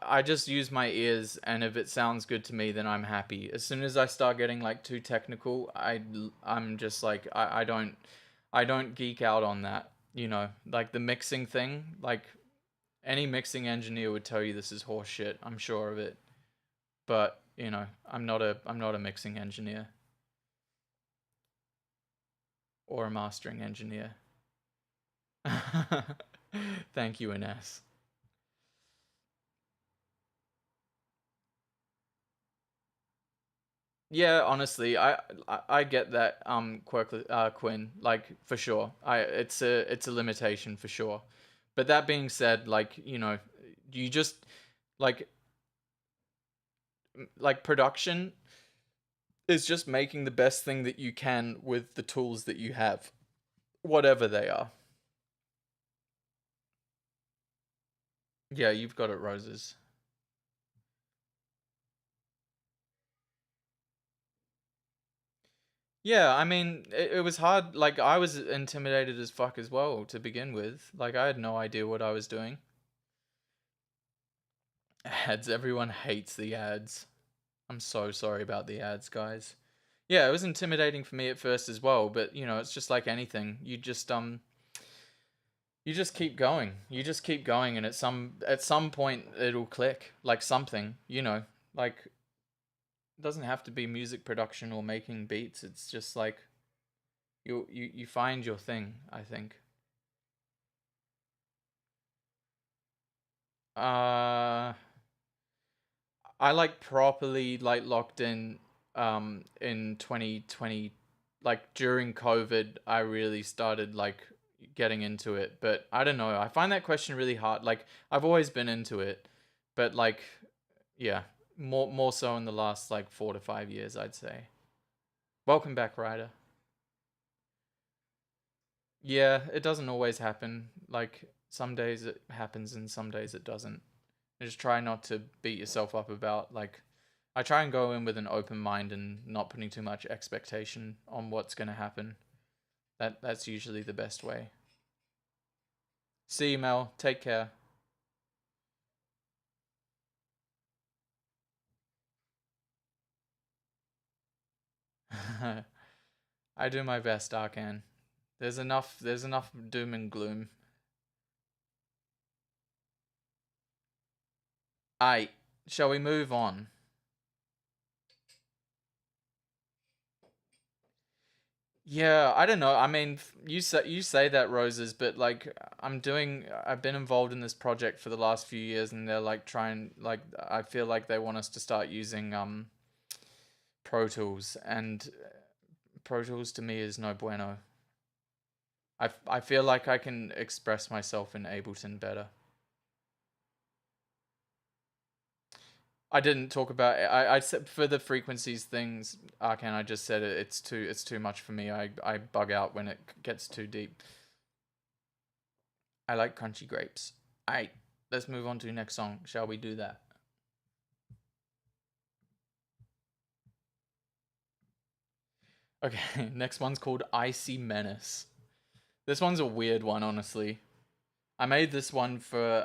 C: I just use my ears, and if it sounds good to me, then I'm happy. As soon as I start getting, like, too technical, I'm just like, I don't geek out on that. Like the mixing thing. Like, any mixing engineer would tell you this is horse shit. I'm sure of it. But I'm not a mixing engineer or a mastering engineer. Thank you, Ines. Yeah, honestly, I get that, Quinn, like, for sure. It's a limitation for sure. But that being said, like, you just, like, production is just making the best thing that you can with the tools that you have, whatever they are. Yeah, you've got it, Roses. Yeah, I mean, it was hard. Like, I was intimidated as fuck as well to begin with. Like, I had no idea what I was doing. Ads, everyone hates the ads. I'm so sorry about the ads, guys. Yeah, it was intimidating for me at first as well, but it's just like anything. You just keep going. You just keep going, and at some point it'll click, like something, like, it doesn't have to be music production or making beats. It's just like you find your thing, I think. Uh I, like, properly, like, locked in 2020, like, during COVID. I really started, like, getting into it, but I don't know. I find that question really hard. Like, I've always been into it, but, like, yeah, more so in the last, like, 4 to 5 years, I'd say. Welcome back, Ryder. Yeah, it doesn't always happen. Like, some days it happens and some days it doesn't. Just try not to beat yourself up about, like, I try and go in with an open mind and not putting too much expectation on what's going to happen. That's usually the best way. See you, Mel. Take care. I do my best, Arcan. There's enough doom and gloom. Aight, shall we move on? Yeah, I don't know. I mean, you say that, Roses, but, like, I've been involved in this project for the last few years, and they're, like, trying, like, I feel like they want us to start using Pro Tools, and Pro Tools to me is no bueno. I feel like I can express myself in Ableton better. I didn't talk about I said for the frequencies things, Arcan. I just said it's too much for me. I bug out when it gets too deep. I like crunchy grapes. Alright, let's move on to the next song. Shall we do that? Okay, next one's called Icy Menace. This one's a weird one, honestly. I made this one for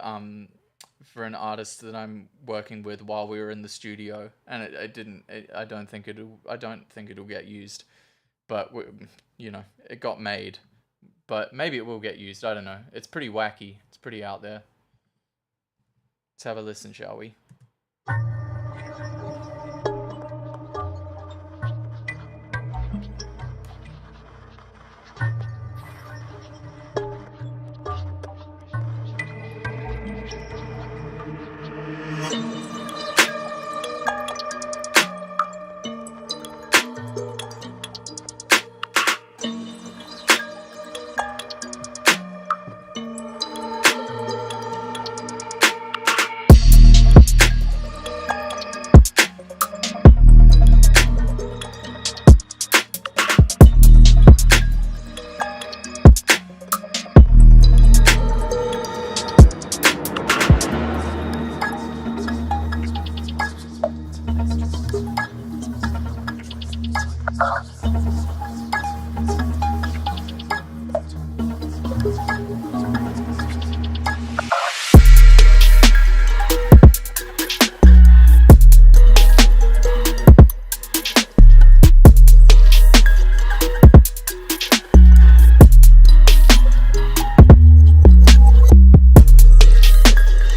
C: an artist that I'm working with while we were in the studio, and it didn't. I don't think it'll get used, but it got made. But maybe it will get used. I don't know. It's pretty wacky. It's pretty out there. Let's have a listen, shall we?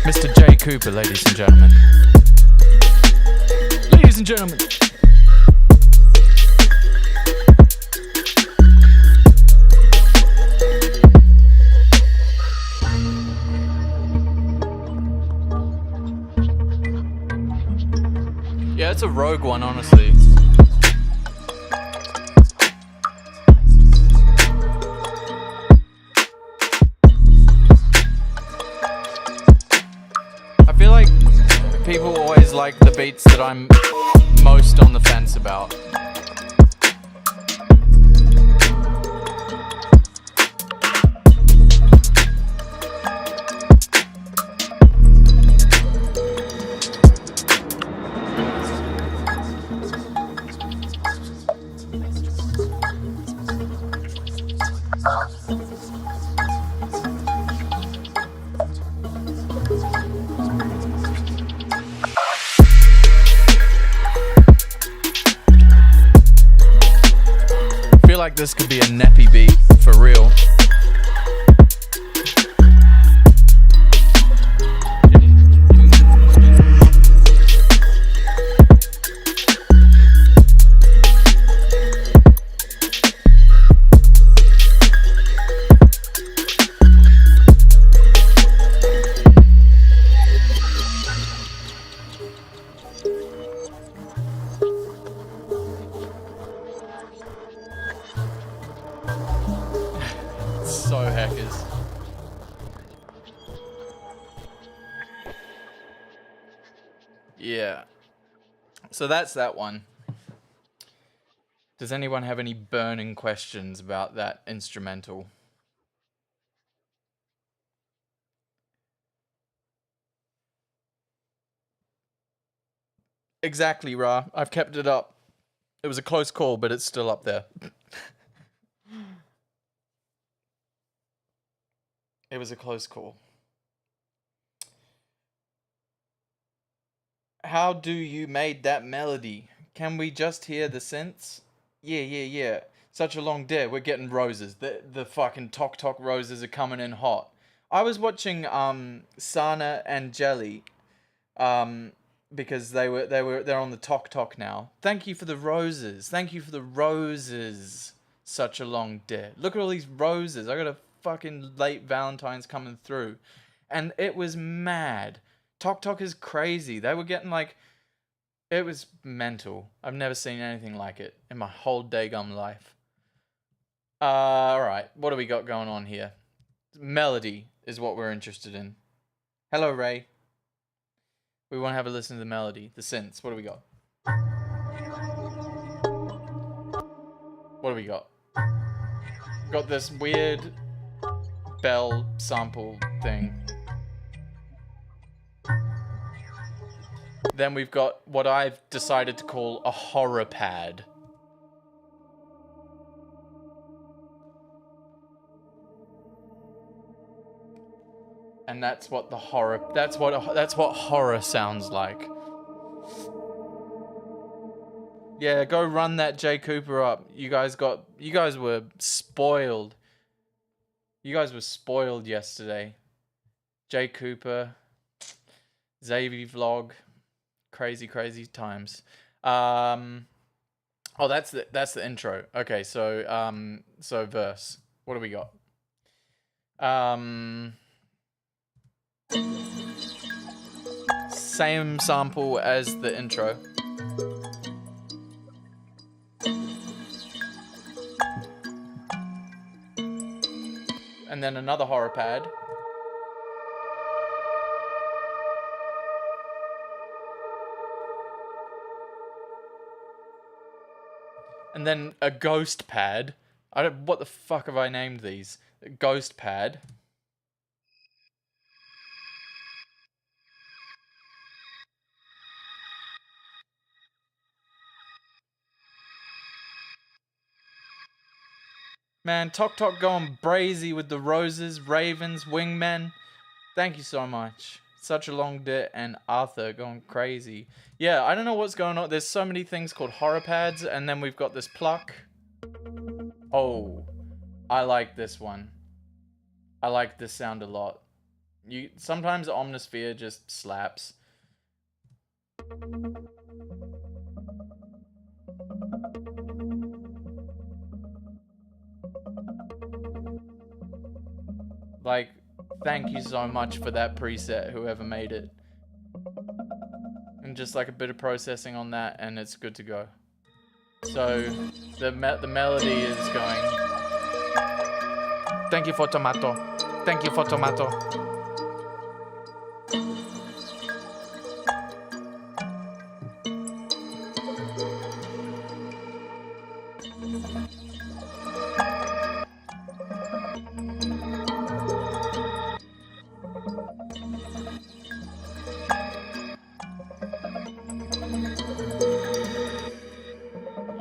C: Mr. J. Cooper, ladies and gentlemen. Ladies and gentlemen. Yeah, it's a rogue one, honestly. I feel like people always like the beats that I'm most on the fence about. I feel like this could be a nappy beat for real. So hackers. Yeah. So that's that one. Does anyone have any burning questions about that instrumental? Exactly, Ra. I've kept it up. It was a close call, but it's still up there. It was a close call. How do you made that melody? Can we just hear the synths? Yeah. Such a long day. We're getting roses. The fucking Tok Tok roses are coming in hot. I was watching Sana and Jelly because they're on the Tok Tok now. Thank you for the roses. Thank you for the roses. Such a long day. Look at all these roses. I got a fucking late Valentine's coming through. And it was mad. Tok Tok is crazy. They were getting like, it was mental. I've never seen anything like it in my whole daygum life. Alright, what do we got going on here? Melody is what we're interested in. Hello, Ray. We want to have a listen to the melody, the synths. What do we got? What do we got? Got this weird bell sample thing. Then we've got what I've decided to call a horror pad. And that's what the horror, that's what horror sounds like. Yeah, go run that J. Cooper up. You guys were spoiled. You guys were spoiled yesterday. J. Cooper. Xavier vlog. Crazy times. Oh, that's the intro. Okay, so verse. What do we got? Same sample as the intro. And then another horror pad. And then a ghost pad. What the fuck have I named these? A ghost pad. Man, Tok going brazy with the roses, ravens, wingmen. Thank you so much. Such a long day, and Arthur going crazy. Yeah, I don't know what's going on. There's so many things called horror pads, and then we've got this pluck. Oh, I like this one. I like this sound a lot. Sometimes Omnisphere just slaps. Like, thank you so much for that preset, whoever made it. And just like a bit of processing on that, and it's good to go. So, the melody is going. Thank you for tomato. Thank you for tomato.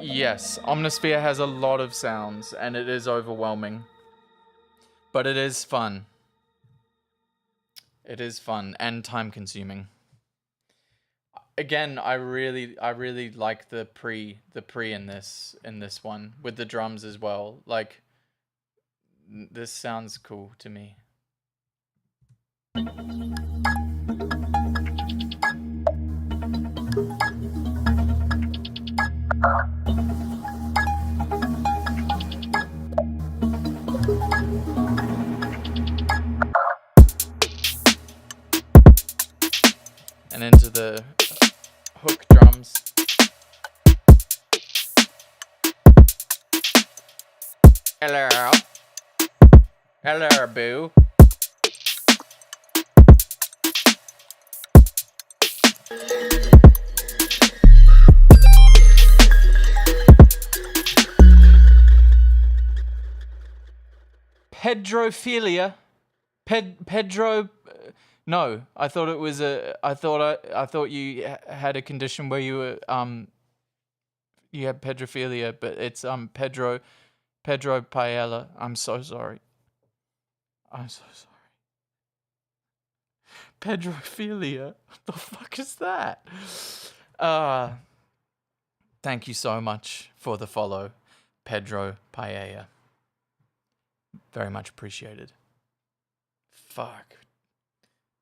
C: Yes, Omnisphere has a lot of sounds, and it is overwhelming. But it is fun. It is fun and time-consuming. Again, I really like the pre in this one with the drums as well. Like, this sounds cool to me. And into the hook drums. Hello. Hello, boo. Pedrophilia. Pedro. No, I thought it was a. I thought you had a condition where you were you had pedophilia, but it's Pedro Paella. I'm so sorry. I'm so sorry. Pedrophilia. What the fuck is that? Thank you so much for the follow, Pedro Paella. Very much appreciated. Fuck.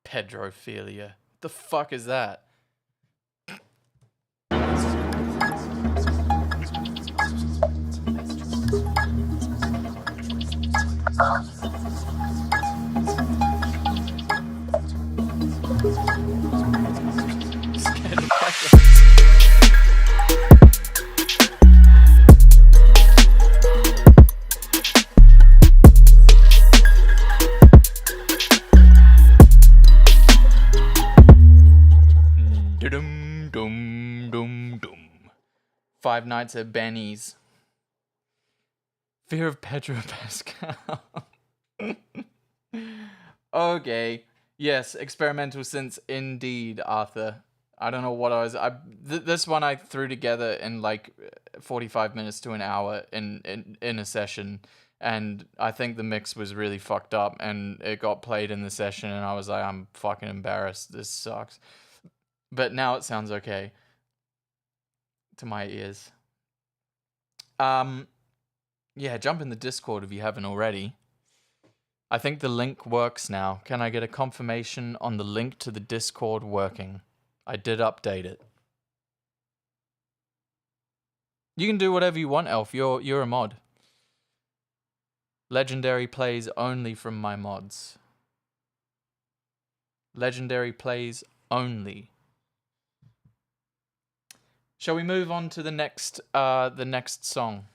C: Pedrophilia. The fuck is that? Five Nights at Benny's. Fear of Pedro Pascal. Okay. Yes, experimental synths indeed, Arthur. I don't know what I was. This one I threw together in like 45 minutes to an hour in a session, and I think the mix was really fucked up, and it got played in the session, and I was like, I'm fucking embarrassed. This sucks. But now it sounds okay to my ears. Yeah, jump in the Discord if you haven't already. I think the link works now. Can I get a confirmation on the link to the Discord working? I did update it. You can do whatever you want, Elf. You're a mod. Legendary plays only from my mods. Legendary plays only. Shall we move on to the next song?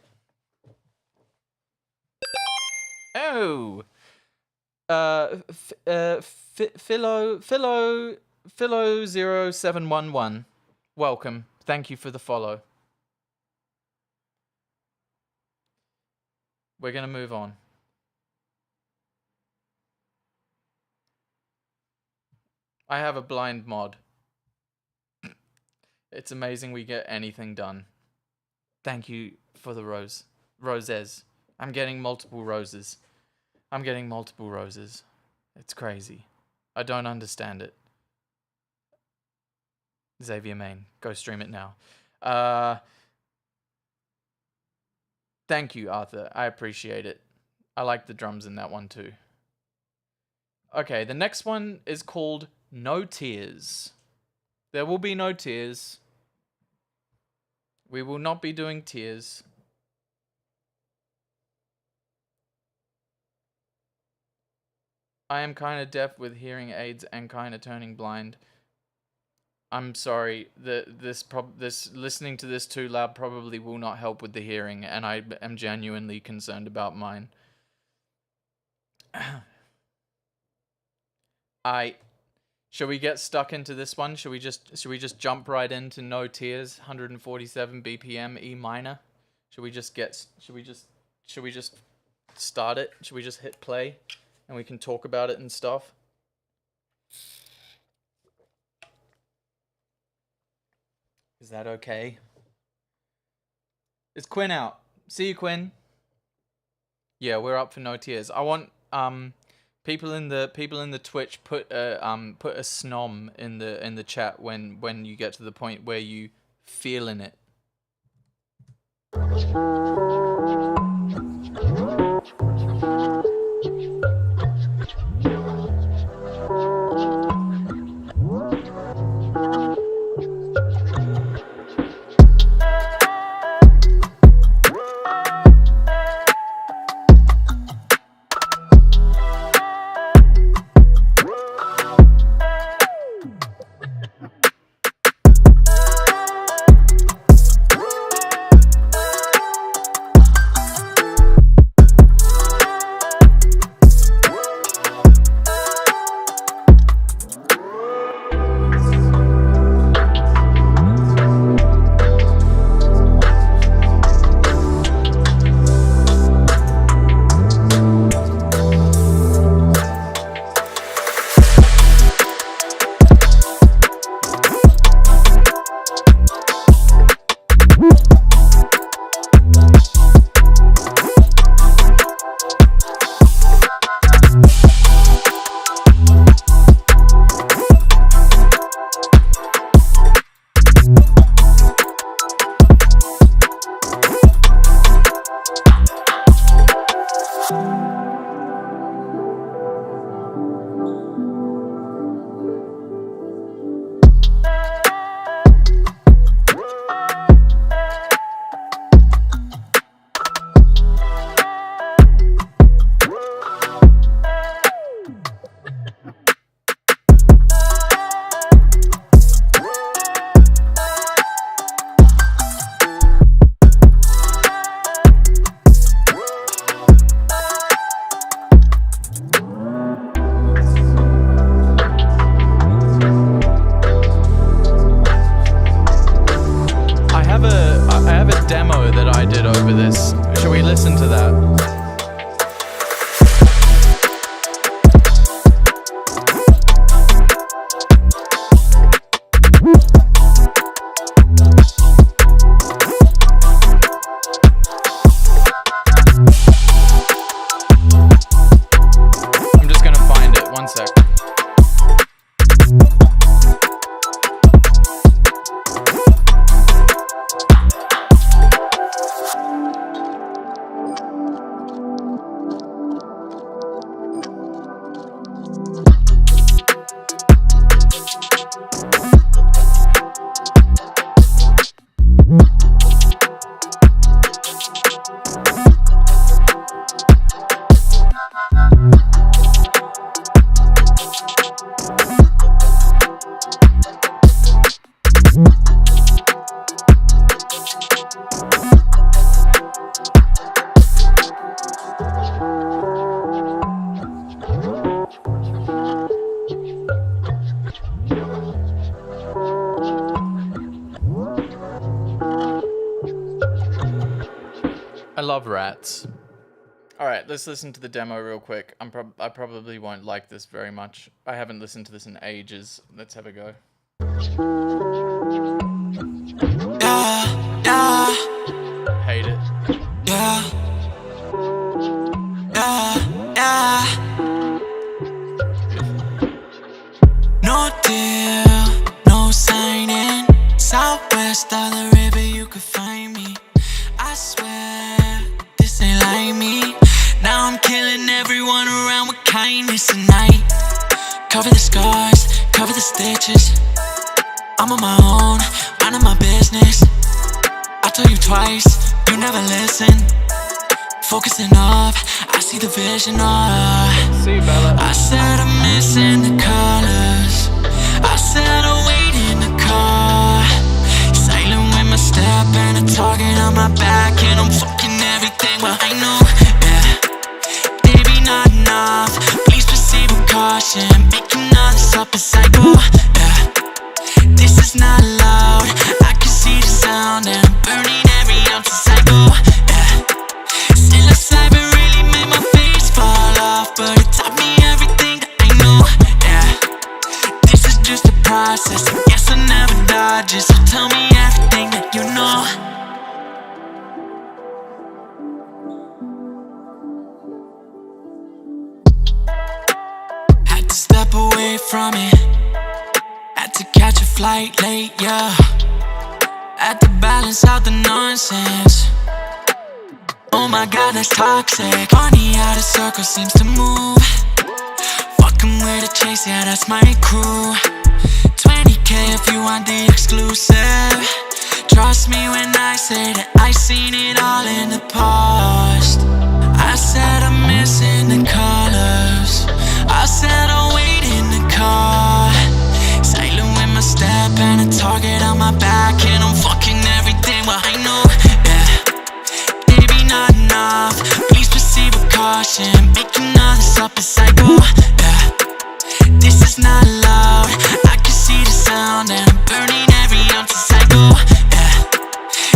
C: Oh, Philo 0711. Welcome. Thank you for the follow. We're gonna move on. I have a blind mod. It's amazing we get anything done. Thank you for the roses. I'm getting multiple roses. It's crazy. I don't understand it. Xavier Main, go stream it now. Thank you, Arthur. I appreciate it. I like the drums in that one too. Okay, the next one is called No Tears. There will be no tears. We will not be doing tears. I am kind of deaf with hearing aids and kind of turning blind. I'm sorry. This listening to this too loud probably will not help with the hearing, and I am genuinely concerned about mine. Shall we get stuck into this one? Should we just jump right into No Tears, 147 BPM E minor? Should we just start it? Should we just hit play and we can talk about it and stuff? Is that okay? Is Quinn out? See you, Quinn. Yeah, we're up for No Tears. I want people in the Twitch put a snom in the chat when you get to the point where you feeling it. I love rats. All right, let's listen to the demo real quick. I probably won't like this very much. I haven't listened to this in ages. Let's have a go. Hate it.
D: No deal, no signing. Southwest of the river, you could find me. I swear, this ain't like me. Now I'm killing everyone around with kindness tonight. Cover the scars, cover the stitches. I'm on my own, minding my business. I told you twice, you never listen. Focusing up, I see the vision of.
C: See you, Bella.
D: I said I'm missing the colors. I said I'll wait in the car. Silent with my step and a target on my back. And I'm fucking everything, well I know, yeah. Maybe not enough, please proceed with caution. Making others up as I go, yeah. This is not loud, I can see the sound. And I'm burning every ounce as I go, yeah. Still a cyber really made my face fall off, but it taught me everything that I know, yeah. This is just a process, I guess I never dodge it. So tell me everything that you know. Had to step away from it, had to catch a flight late, yeah. Had to balance out the nonsense. Oh my god, that's toxic. Funny how the circle seems to move. Fucking with a chase, yeah, that's my crew. 20K if you want the exclusive. Trust me when I say that I've seen it all in the past. I said I'm missing the colors. I said I'll wait in the car. Silent with my step and a target on my back. And I'm fucking everything, well I know, yeah. Maybe not enough, please proceed with caution. Making others up as I go, yeah. This is not loud, I can see the sound. And I'm burning every ounce as I go, yeah.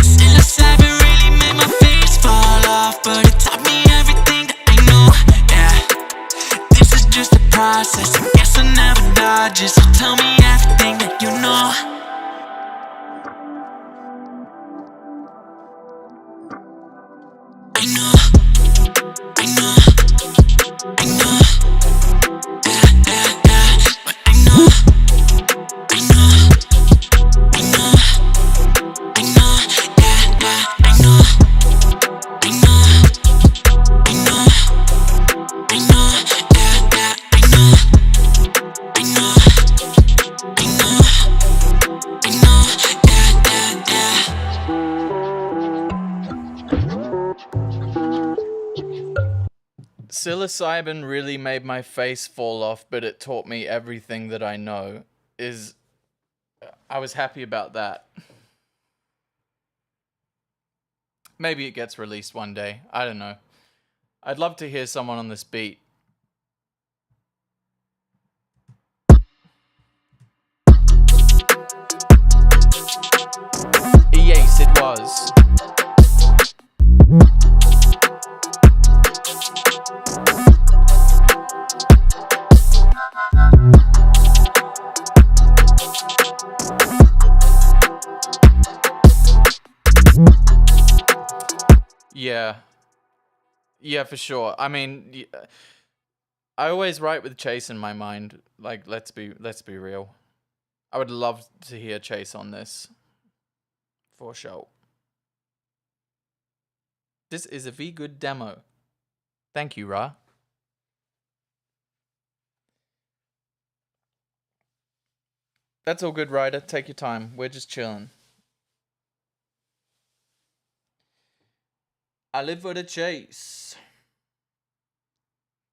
D: Still a haven't really made my face fall off, but it taught me everything that I know, yeah. This is just a process, I guess I never dodge it. So tell me everything that you know. I know, I know, I know, yeah, yeah, yeah. But I know, I know, I know, I know, yeah, yeah. I know, I know, I know, I know, yeah, yeah. I know, I know, I know, I know, yeah, yeah, yeah.
C: Psilocybin really made my face fall off, but it taught me everything that I know. I was happy about that. Maybe it gets released one day. I don't know. I'd love to hear someone on this beat. Yes, it was. Yeah, for sure. I mean, I always write with Chase in my mind. Like, let's be real. I would love to hear Chase on this, for sure. This is a very good demo. Thank you, Ra. That's all good, Ryder. Take your time. We're just chilling. I live for the chase.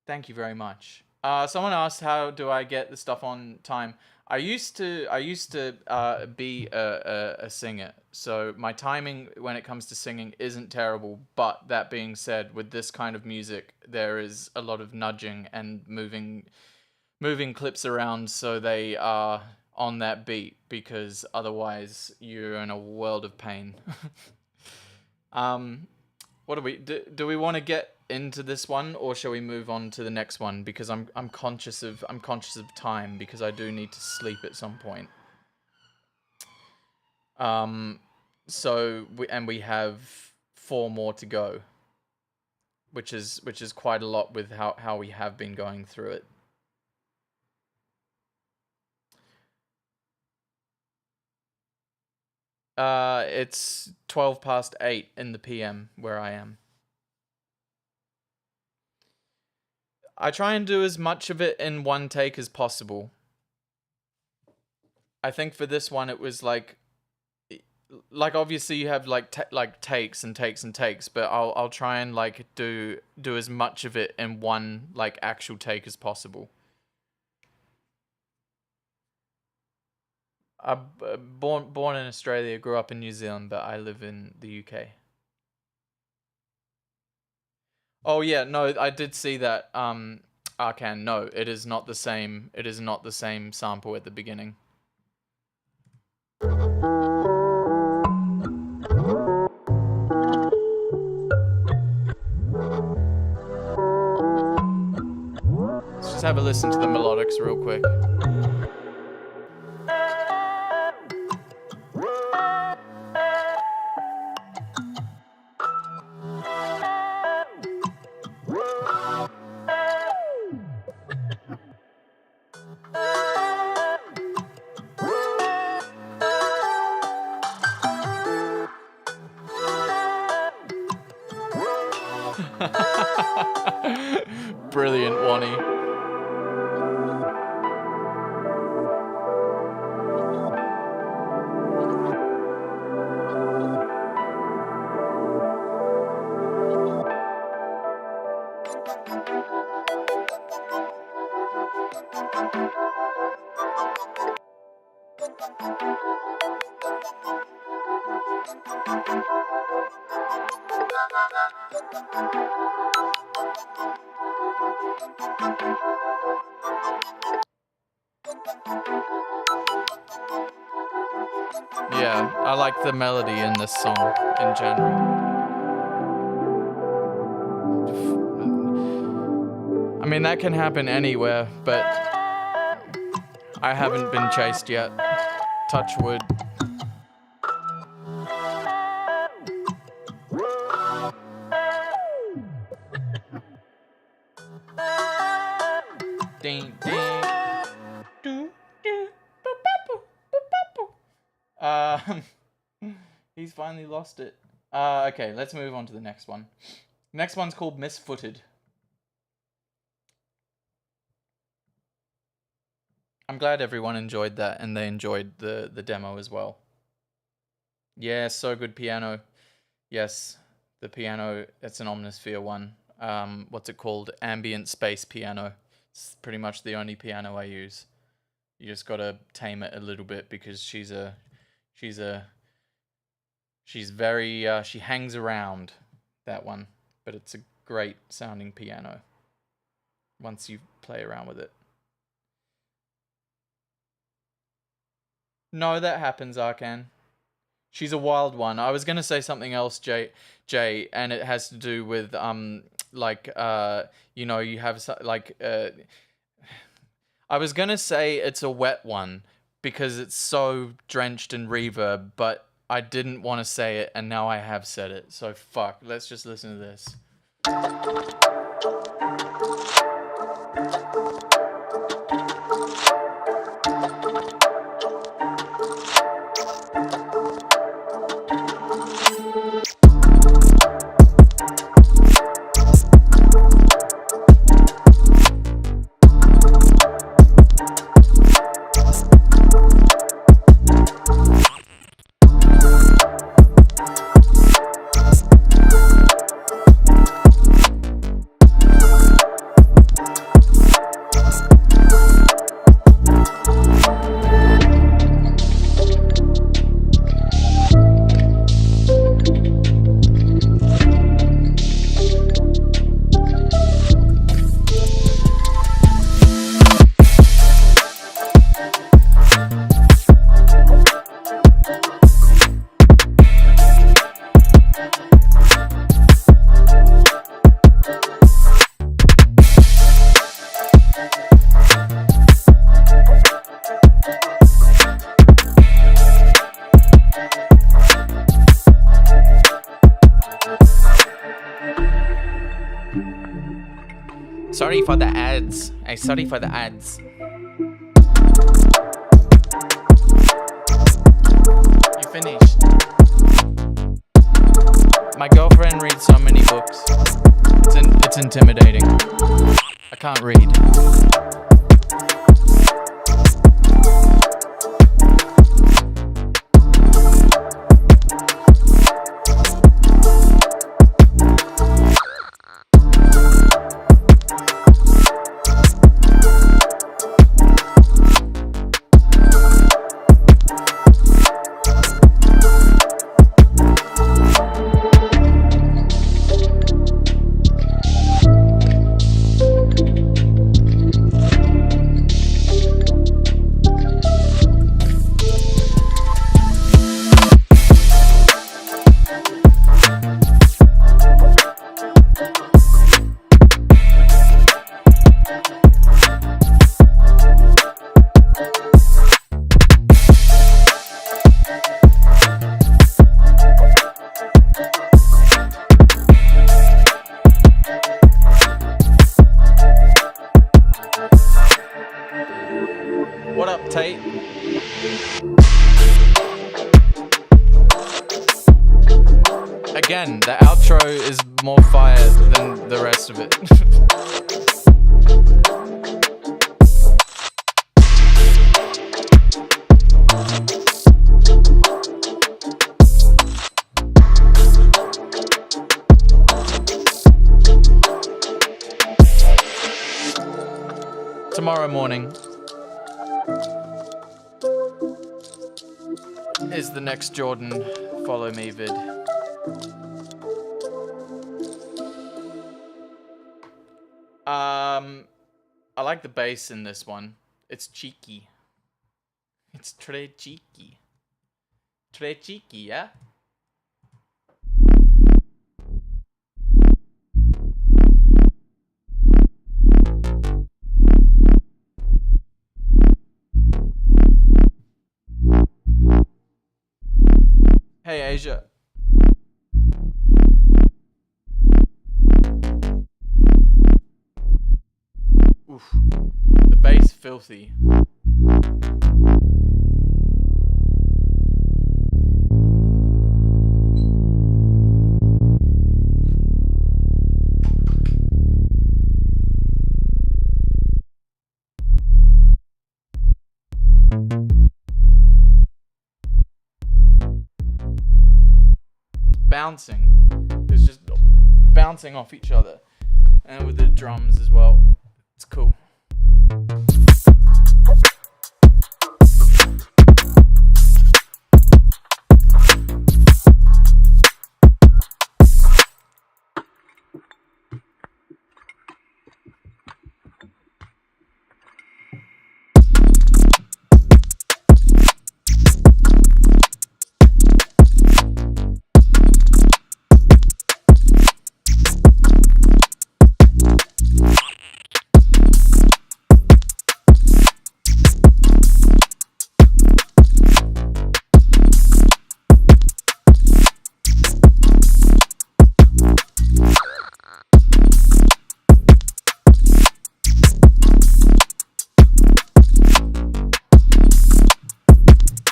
C: Thank you very much. Someone asked, how do I get the stuff on time? I used to be a singer, so my timing when it comes to singing isn't terrible. But that being said, with this kind of music, there is a lot of nudging and moving clips around so they are on that beat, because otherwise you're in a world of pain. What do we do? We want to get into this one, or shall we move on to the next one? Because I'm conscious of time, because I do need to sleep at some point. So we have 4 more to go, which is quite a lot with how we have been going through it. It's 8:12 in the PM where I am. I try and do as much of it in one take as possible. I think for this one it was like obviously you have like takes and takes and takes, but I'll try and like do as much of it in one like actual take as possible. I'm born in Australia, grew up in New Zealand, but I live in the UK. Oh yeah, no, I did see that. Arcan, no, it is not the same. It is not the same sample at the beginning. Let's just have a listen to the melodics real quick. Brilliant, Wani. Yeah, I like the melody in this song in general. I mean, that can happen anywhere, but I haven't been chased yet. Touch wood. Ding, ding. He's finally lost it. Okay, let's move on to the next one. Next one's called Misfooted. I'm glad everyone enjoyed that and they enjoyed the demo as well. Yeah, so good piano. Yes, the piano, it's an Omnisphere one. What's it called? Ambient space piano. It's pretty much the only piano I use. You just gotta tame it a little bit because she's very, she hangs around, that one. But it's a great sounding piano once you play around with it. No, that happens, Arcan. She's a wild one. I was gonna say something else, Jay, and it has to do with you know, you have I was gonna say it's a wet one because it's so drenched in reverb, but I didn't want to say it, and now I have said it. So fuck. Let's just listen to this. Sorry for the ads. Hey, sorry for the ads. You finished? My girlfriend reads so many books. It's intimidating. I can't read. What up, Tate? Again, the outro is more fire than the rest of it. Tomorrow morning is the next Jordan Follow Me vid. I like the bass in this one. It's cheeky. It's très cheeky. Très cheeky, yeah? Hey, Asia. Oof. The bass filthy. Bouncing. It's just bouncing off each other. And with the drums as well. It's cool.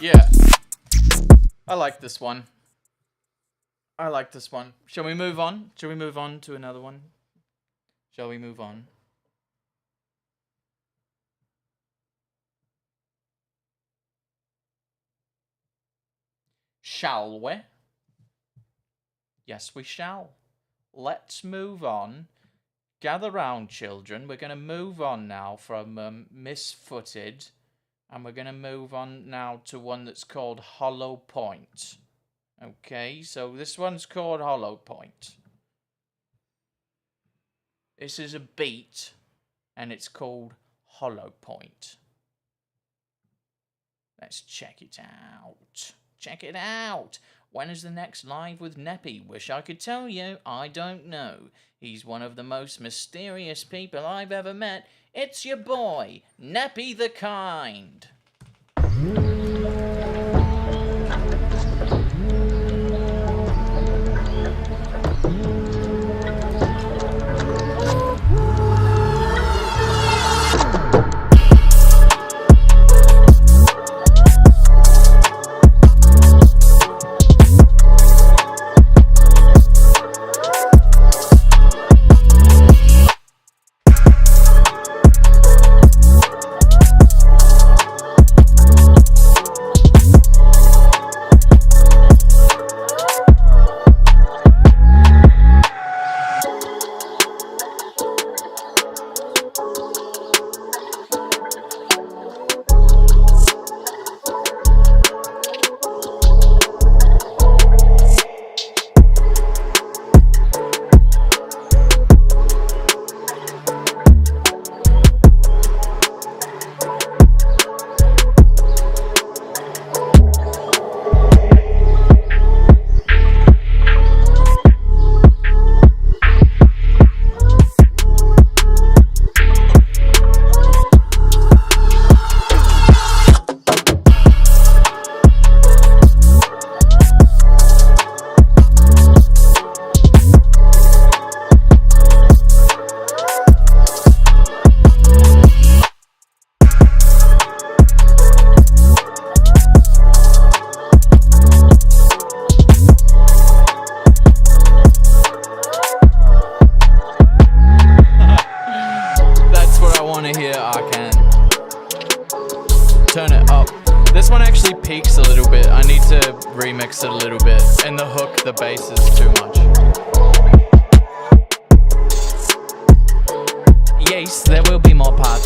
C: Yeah, I like this one. I like this one. Shall we move on? Shall we move on to another one? Shall we move on? Shall we? Yes, we shall. Let's move on. Gather round, children. We're going to move on now from Misfooted. And we're going to move on now to one that's called Hollow Point. Okay, so this one's called Hollow Point. This is a beat, and it's called Hollow Point. Let's check it out. Check it out. When is the next live with Neppy? Wish I could tell you. I don't know. He's one of the most mysterious people I've ever met. It's your boy, Neppy the Kind.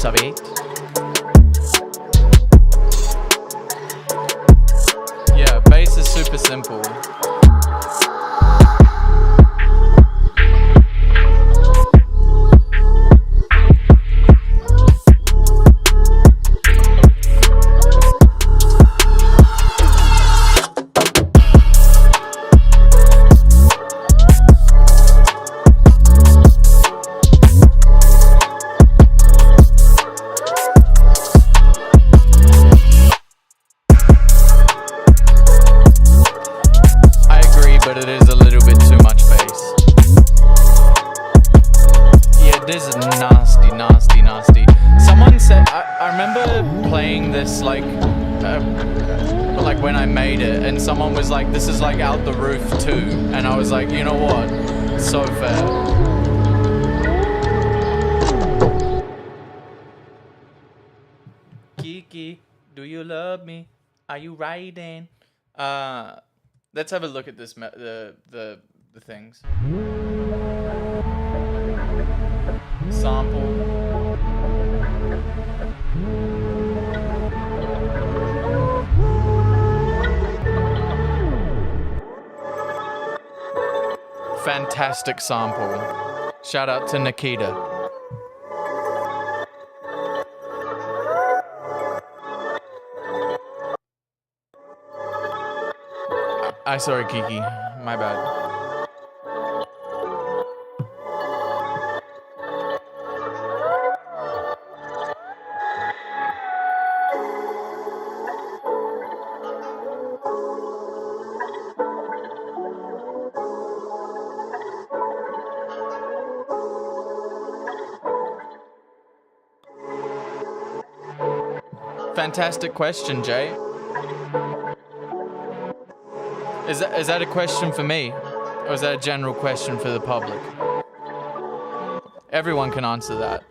C: lots of it. Yeah, bass is super simple. But it is a little bit too much bass. Yeah, this is nasty, nasty, nasty. Someone said, I remember playing this like when I made it, and someone was like, this is like Out the Roof too. And I was like, you know what? So fair. Kiki, do you love me? Are you riding? Let's have a look at this the things. Sample. Fantastic sample. Shout out to Nikita. Sorry, Kiki. My bad. Fantastic question, Jay. Is that a question for me? Or is that a general question for the public? Everyone can answer that.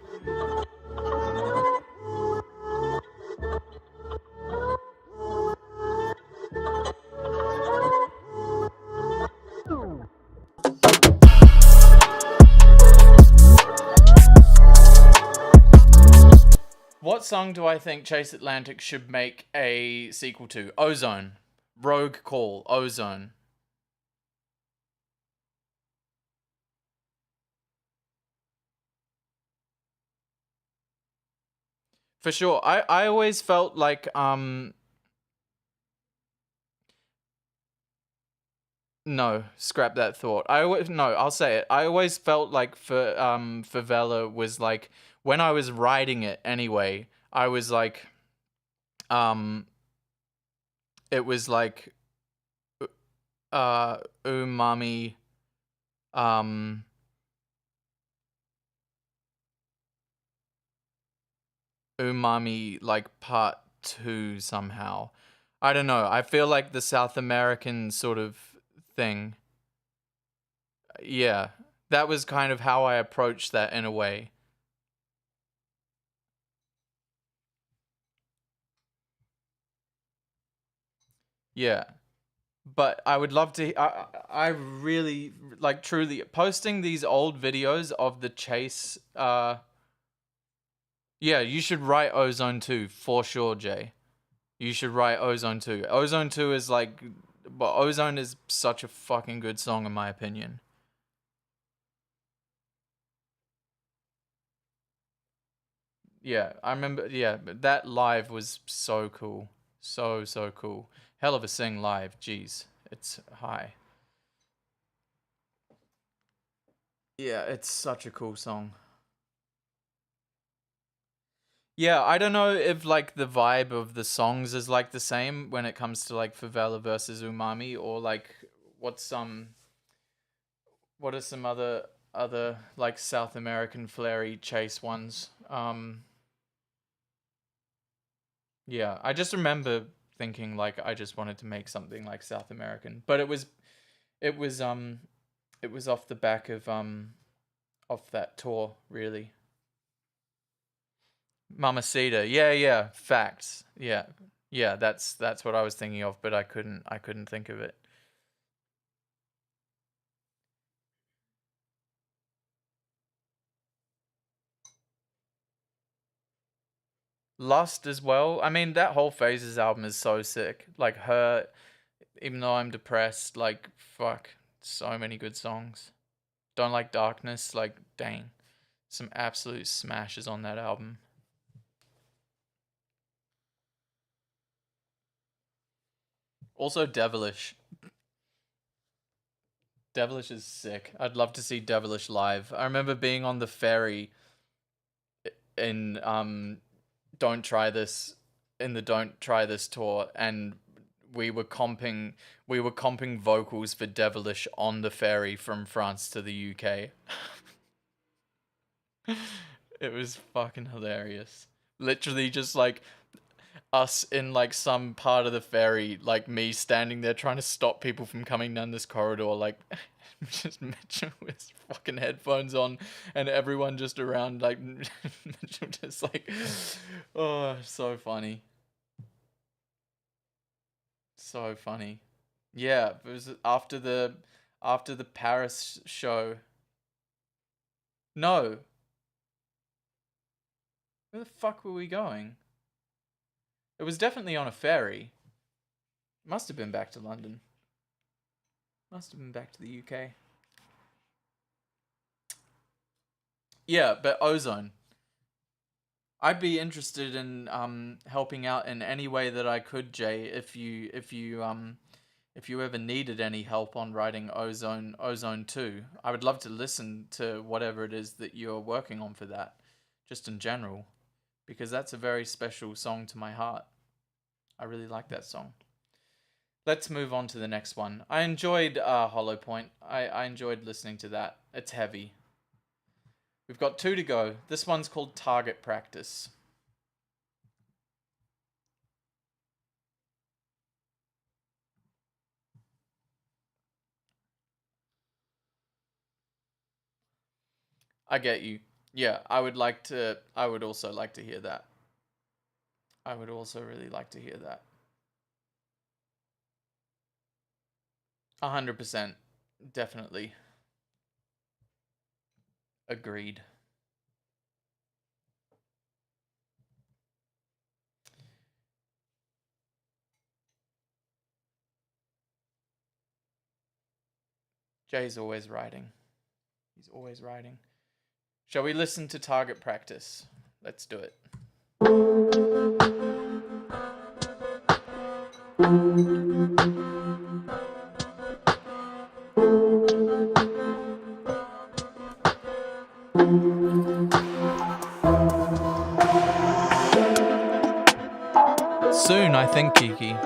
C: What song do I think Chase Atlantic should make a sequel to? Ozone. Rogue Call. Ozone. For sure. I always felt like no, scrap that thought. I'll say it. I always felt like Favela was like, when I was writing it anyway, I was like it was like umami umami like part 2 somehow. I don't know. I feel like the South American sort of thing. Yeah, that was kind of how I approached that in a way. Yeah. But I would love to. I really like truly posting these old videos of the chase. Yeah, you should write Ozone 2 for sure, Jay. You should write Ozone 2. Ozone 2 is like, but Ozone is such a fucking good song in my opinion. Yeah, I remember. Yeah, that live was so cool, so cool. Hell of a sing live. Jeez, it's high. Yeah, it's such a cool song. Yeah, I don't know if like the vibe of the songs is like the same when it comes to like Favela versus Umami, or like what are some other like South American flary chase ones. Yeah, I just remember thinking like I just wanted to make something like South American, but it was off the back of off that tour really. Mamacita. Yeah, facts. Yeah, that's what I was thinking of, but I couldn't think of it. Lust as well. I mean, that whole Phases album is so sick. Like Her, Even Though I'm Depressed, like fuck, so many good songs. Don't Like Darkness, like dang, some absolute smashes on that album. Also Devilish. Devilish is sick. I'd love to see Devilish live. I remember being on the ferry in Don't Try This, in the Don't Try This tour, and we were comping vocals for Devilish on the ferry from France to the UK. It was fucking hilarious. Literally just like us in like some part of the ferry, like me standing there trying to stop people from coming down this corridor, like just Mitchell with fucking headphones on and everyone just around, like Mitchell just like, oh, so funny. So funny. Yeah, it was after the Paris show. No. Where the fuck were we going? It was definitely on a ferry. Must have been back to London. Must have been back to the UK. Yeah, but Ozone. I'd be interested in helping out in any way that I could, Jay, if you ever needed any help on writing Ozone 2. I would love to listen to whatever it is that you're working on for that, just in general, because that's a very special song to my heart. I really like that song. Let's move on to the next one. I enjoyed Hollow Point. I enjoyed listening to that. It's heavy. We've got 2 to go. This one's called Target Practice. I get you. Yeah, I would also like to hear that. I would also really like to hear that. 100%. Definitely. Agreed. Jay's always writing. He's always writing. Shall we listen to Target Practice? Let's do it. Soon, I think, Kiki.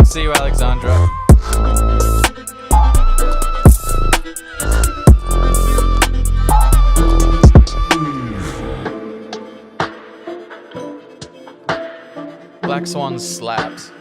C: See you, Alexandra. Black Swan slaps.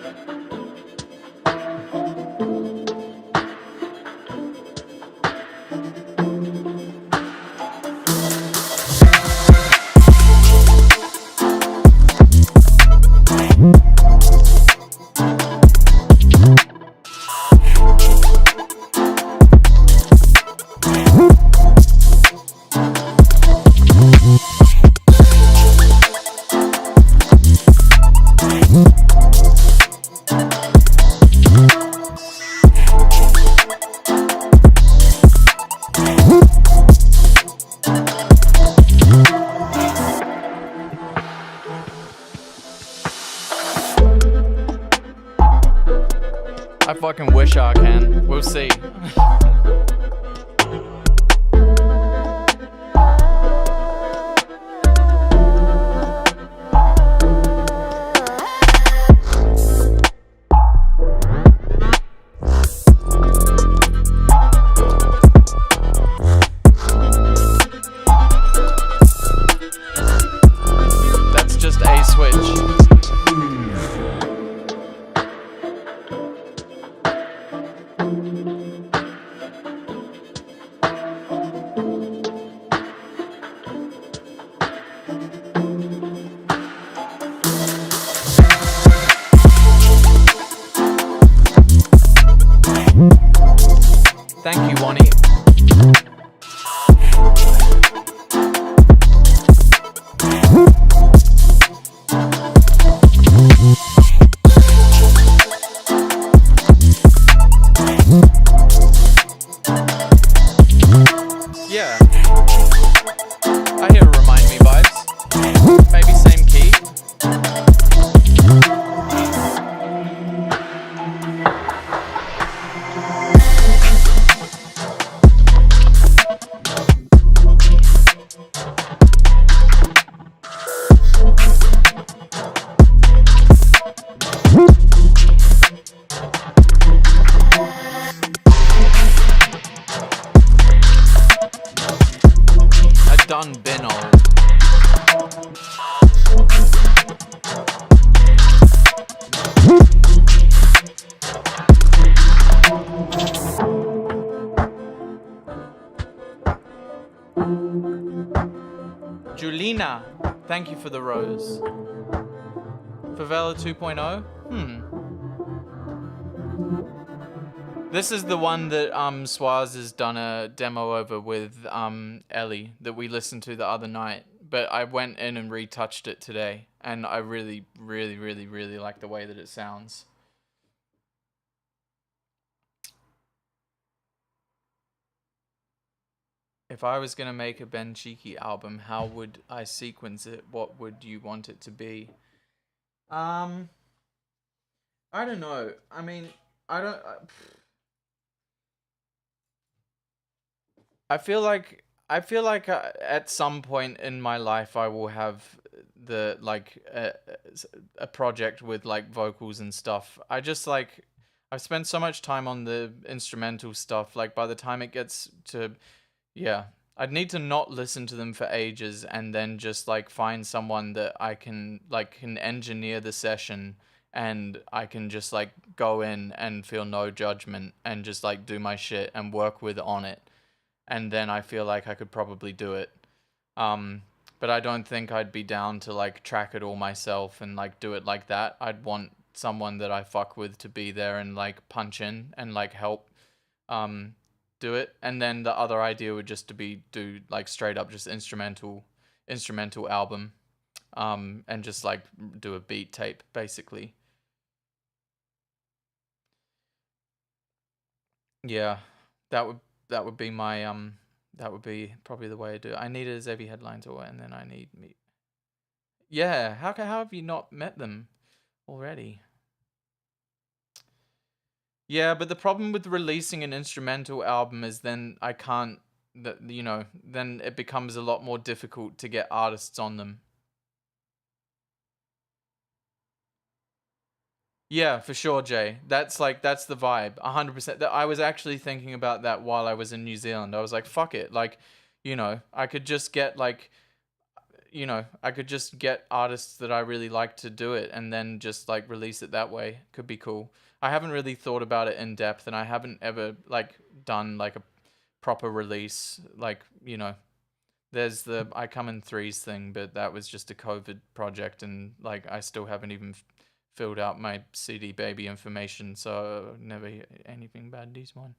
C: I fucking wish I can. We'll see. That's just a switch. Thank you, Wani. Yeah. I hear Remind Me vibes. Maybe same key. I done been old. Julina, thank you for the rose. Favela 2.0? This is the one that Swaz has done a demo over with Ellie that we listened to the other night. But I went in and retouched it today, and I really, really, really, really like the way that it sounds. If I was gonna make a Ben Cheeky album, how would I sequence it? What would you want it to be? I don't know. I mean, I feel like at some point in my life I will have the like a project with like vocals and stuff. I just like I've spent so much time on the instrumental stuff. Like by the time it gets to I'd need to not listen to them for ages and then just like find someone that I can engineer the session and I can just like go in and feel no judgment and just like do my shit and work with on it. And then I feel like I could probably do it. But I don't think I'd be down to like track it all myself and like do it like that. I'd want someone that I fuck with to be there and like punch in and like help do it. And then the other idea would just to be do like straight up just instrumental album and just like do a beat tape basically. Yeah, that would be my that would be probably the way to do it. I need a Zevi headline tour and then I need me. Yeah, how have you not met them already? Yeah, but the problem with releasing an instrumental album is then I can't then it becomes a lot more difficult to get artists on them. Yeah, for sure, Jay. That's the vibe. 100%. I was actually thinking about that while I was in New Zealand. I was like, fuck it. Like, I could just get I could just get artists that I really like to do it and then just like release it that way. Could be cool. I haven't really thought about it in depth and I haven't ever like done like a proper release. Like, there's the I Come in Threes thing, but that was just a COVID project and like I still haven't even filled out my CD baby information, so never hear anything bad this one.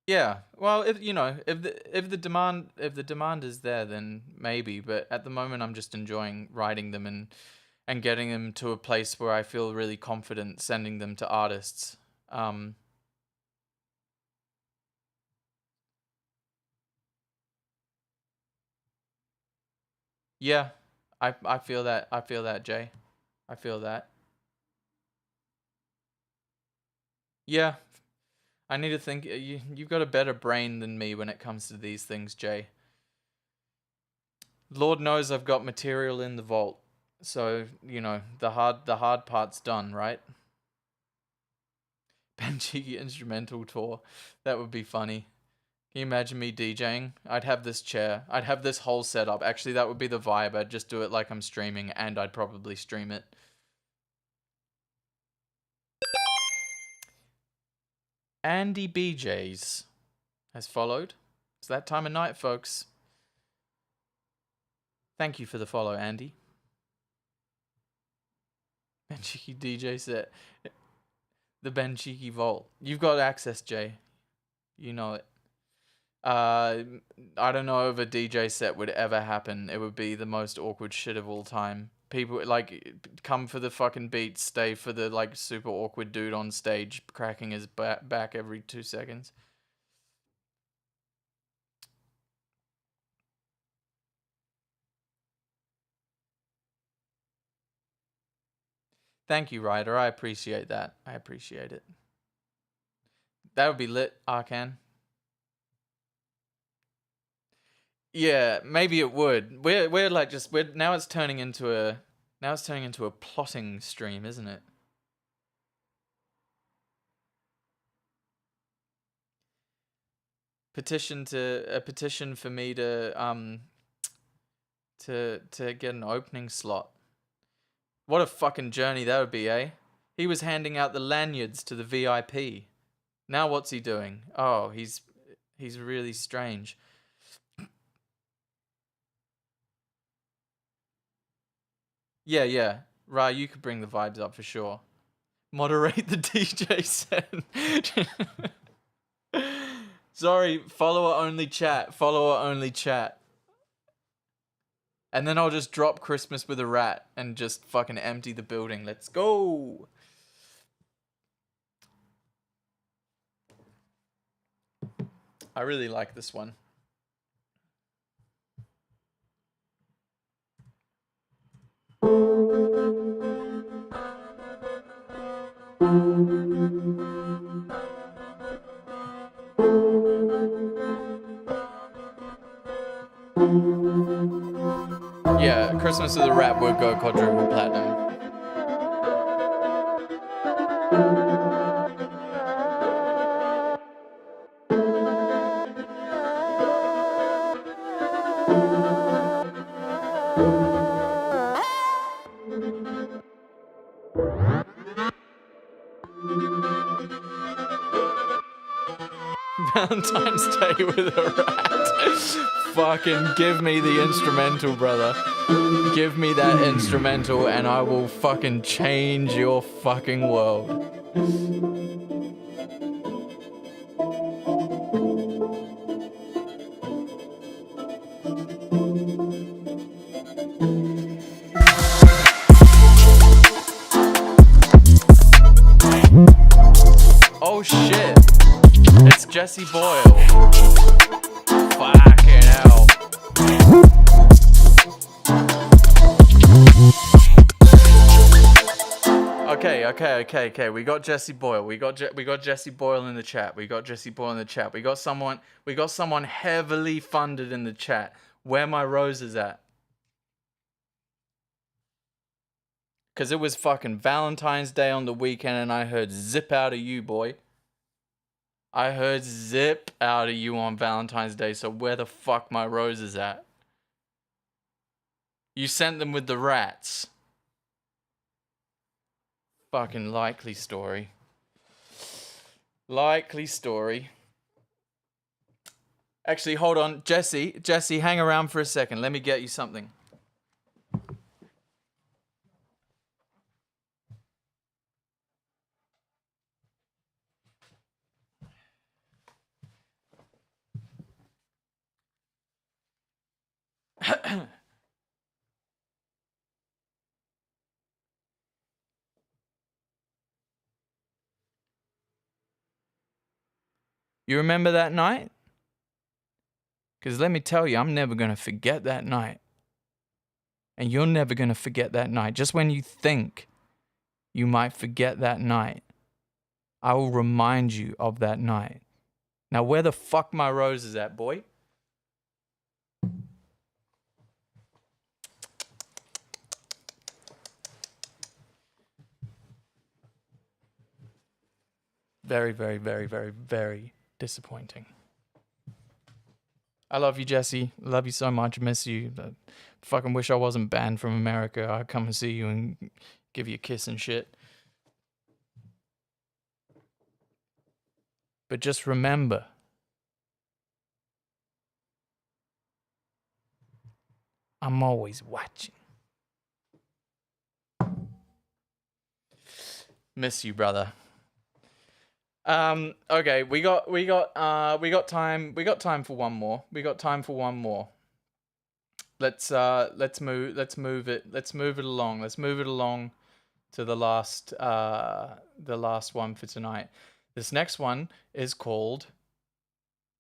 C: Yeah, well, if the demand is there, then maybe. But at the moment, I'm just enjoying writing them and getting them to a place where I feel really confident sending them to artists. Yeah, I feel that. I feel that, Jay. I feel that. Yeah, I need to think. You've got a better brain than me when it comes to these things, Jay. Lord knows I've got material in the vault, so the hard part's done, right? Benji instrumental tour, that would be funny. Can you imagine me DJing? I'd have this chair. I'd have this whole setup. Actually, that would be the vibe. I'd just do it like I'm streaming, and I'd probably stream it. Andy BJs has followed. It's that time of night, folks. Thank you for the follow, Andy. Benji DJ set. The Ben Cheeky Vault. You've got access, Jay. You know it. I don't know if a DJ set would ever happen. It would be the most awkward shit of all time. People like come for the fucking beats, stay for the like super awkward dude on stage cracking his back every 2 seconds. Thank you, Ryder. I appreciate that. I appreciate it. That would be lit, Arcan. Yeah, maybe it would. We're like just now it's turning into a plotting stream, isn't it? Petition for me to get an opening slot. What a fucking journey that would be, eh? He was handing out the lanyards to the VIP. Now what's he doing? Oh, he's really strange. Yeah. Right, you could bring the vibes up for sure. Moderate the DJ set. Sorry, follower only chat. And then I'll just drop Christmas with a Rat and just fucking empty the building. Let's go. I really like this one. Yeah, Christmas with a Rat would go quadruple platinum. Valentine's Day with a Rat. Fucking give me the instrumental, brother. Give me that instrumental and I will fucking change your fucking world. Oh shit. It's Jesse Boyle. Fucking hell. Okay. We got Jesse Boyle. We got Jesse Boyle in the chat. We got someone heavily funded in the chat. Where my roses at? Cause it was fucking Valentine's Day on the weekend and I heard zip out of you, boy. I heard zip out of you on Valentine's Day, so where the fuck my roses at? You sent them with the rats. Fucking likely story. Likely story. Actually, hold on. Jesse, hang around for a second. Let me get you something. You remember that night? Because let me tell you, I'm never going to forget that night. And you're never going to forget that night. Just when you think you might forget that night, I will remind you of that night. Now, where the fuck my roses at, boy? Very, very, very, very, very disappointing. I love you, Jesse. Love you so much. Miss you. I fucking wish I wasn't banned from America. I'd come and see you and give you a kiss and shit. But just remember, I'm always watching. Miss you, brother. Okay, we got time for one more. Let's move it along. Let's move it along to the last one for tonight. This next one is called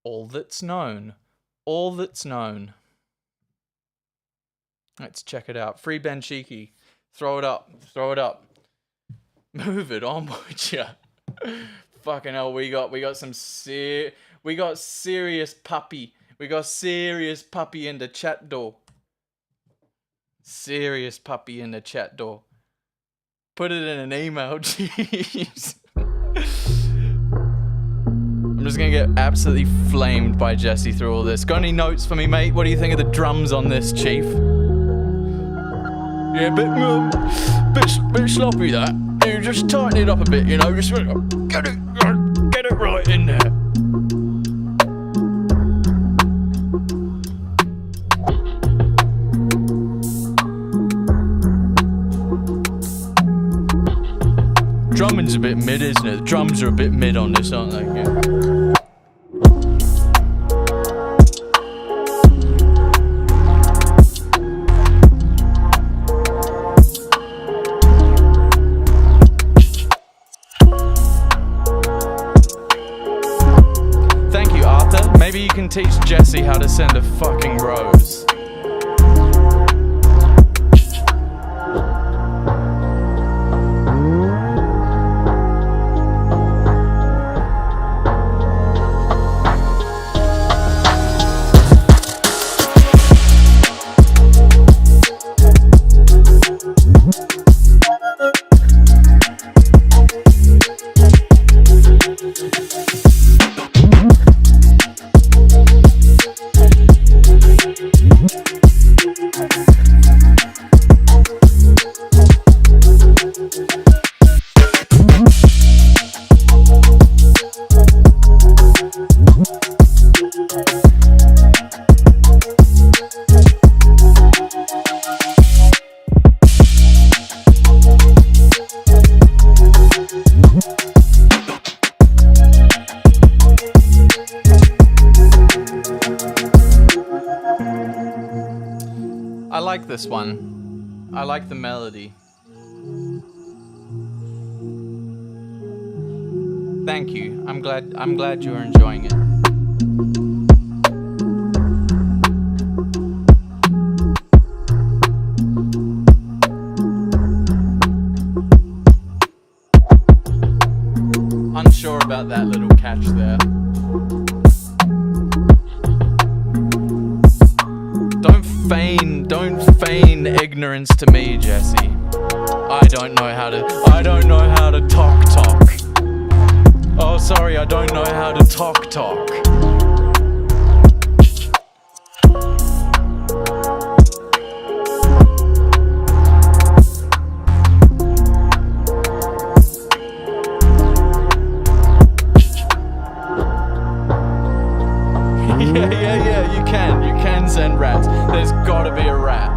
C: All That's Known. All That's Known. Let's check it out. Free Ben Cheeky. Throw it up. Move it on, would ya? Fucking hell, we got serious puppy. We got serious puppy in the chat door. Serious puppy in the chat door. Put it in an email, jeez. I'm just gonna get absolutely flamed by Jesse through all this. Got any notes for me, mate? What do you think of the drums on this, Chief? Yeah, bit sloppy that. You just tighten it up a bit, you know. Just get it right in there. Drumming's a bit mid, isn't it? The drums are a bit mid on this, aren't they? Yeah. Thank you, Arthur. Maybe you can teach Jesse how to send a fucking rose. I like this one. I like the melody. Thank you. I'm glad you're enjoying it. Unsure about that little catch there. Don't feign ignorance to me, Jesse. I don't know how to talk. Oh, sorry, I don't know how to talk. Yeah, you can send rats. There's gotta be a rat.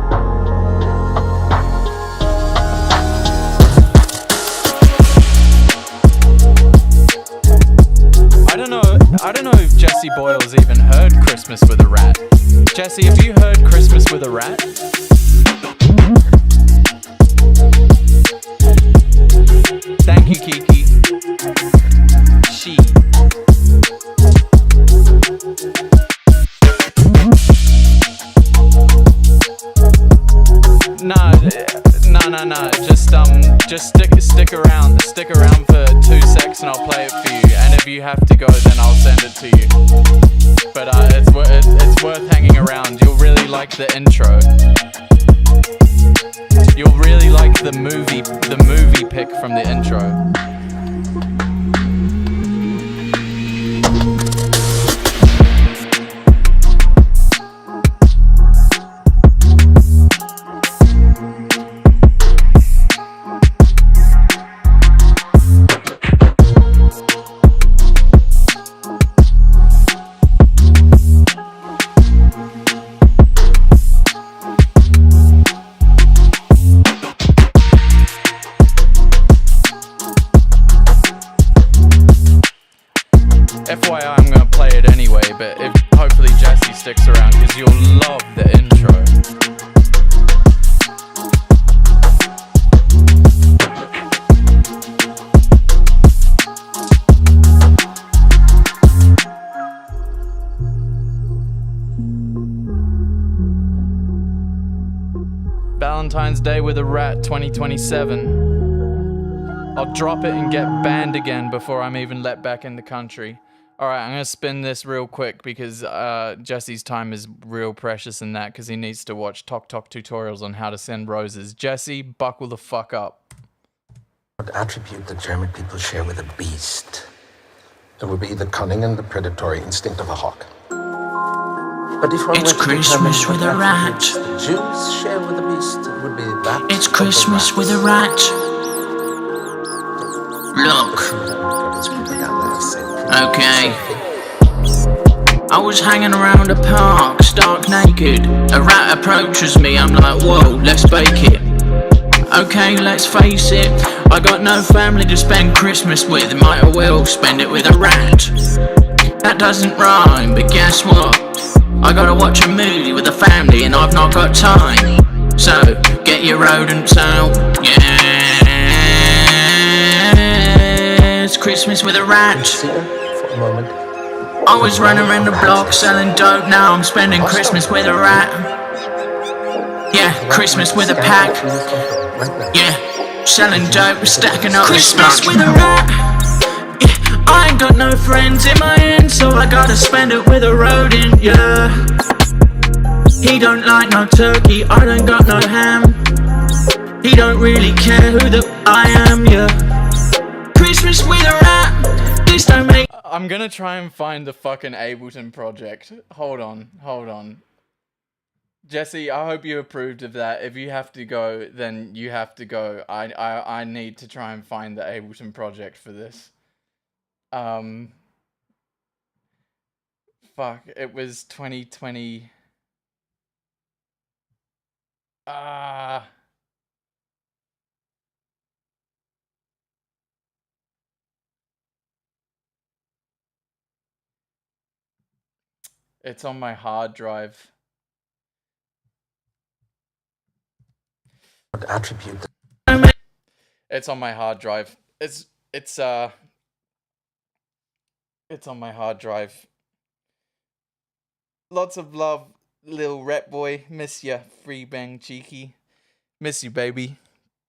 C: I don't know if Jesse Boyle's even heard Christmas with a Rat. Jesse, have you heard Christmas with a Rat? Thank you, Kiki. She. No. Just stick around for 2 secs and I'll play it for you. And if you have to go, then I'll send it to you. But it's worth hanging around. You'll really like the intro. You'll really like the movie pick from the intro. FYI, I'm gonna play it anyway, but hopefully Jesse sticks around because you'll love the intro. Valentine's Day with a Rat 2027. I'll drop it and get banned again before I'm even let back in the country. Alright, I'm gonna spin this real quick because Jesse's time is real precious in that because he needs to watch Tok tutorials on how to send roses. Jesse, buckle the fuck up.
E: What attribute the German people share with a beast? It would be the cunning and the predatory instinct of a hawk. But if one
D: It's
E: were to
D: Christmas
E: determine
D: with a
E: what
D: rat.
E: attributes the Jews share with a beast, it would be that.
D: It's
E: of the
D: Christmas
E: rat.
D: with a rat. Look, okay. I was hanging around a park, stark naked. A rat approaches me, I'm like, whoa, let's bake it. Okay, let's face it, I got no family to spend Christmas with. Might as well spend it with a rat. That doesn't rhyme, but guess what? I gotta watch a movie with a family and I've not got time. So, get your rodents out, yeah. It's Christmas with a rat.
E: For a moment.
D: I was running around the block selling dope, now I'm spending Christmas with a rat. Yeah, Christmas with a pack. Yeah, selling dope, stacking up Christmas with a rat. Yeah, I ain't got no friends in my end, so I gotta spend it with a rodent, yeah. He don't like no turkey, I don't got no ham. He don't really care who the I am, yeah. Christmas with a rat, this don't make.
C: I'm gonna try and find the fucking Ableton project. Hold on. Jesse, I hope you approved of that. If you have to go, then you have to go. I need to try and find the Ableton project for this. Fuck, it was 2020. It's on my hard drive.
E: What attribute?
C: It's on my hard drive. It's on my hard drive. Lots of love, little rep boy. Miss ya, free bang cheeky. Miss you, baby.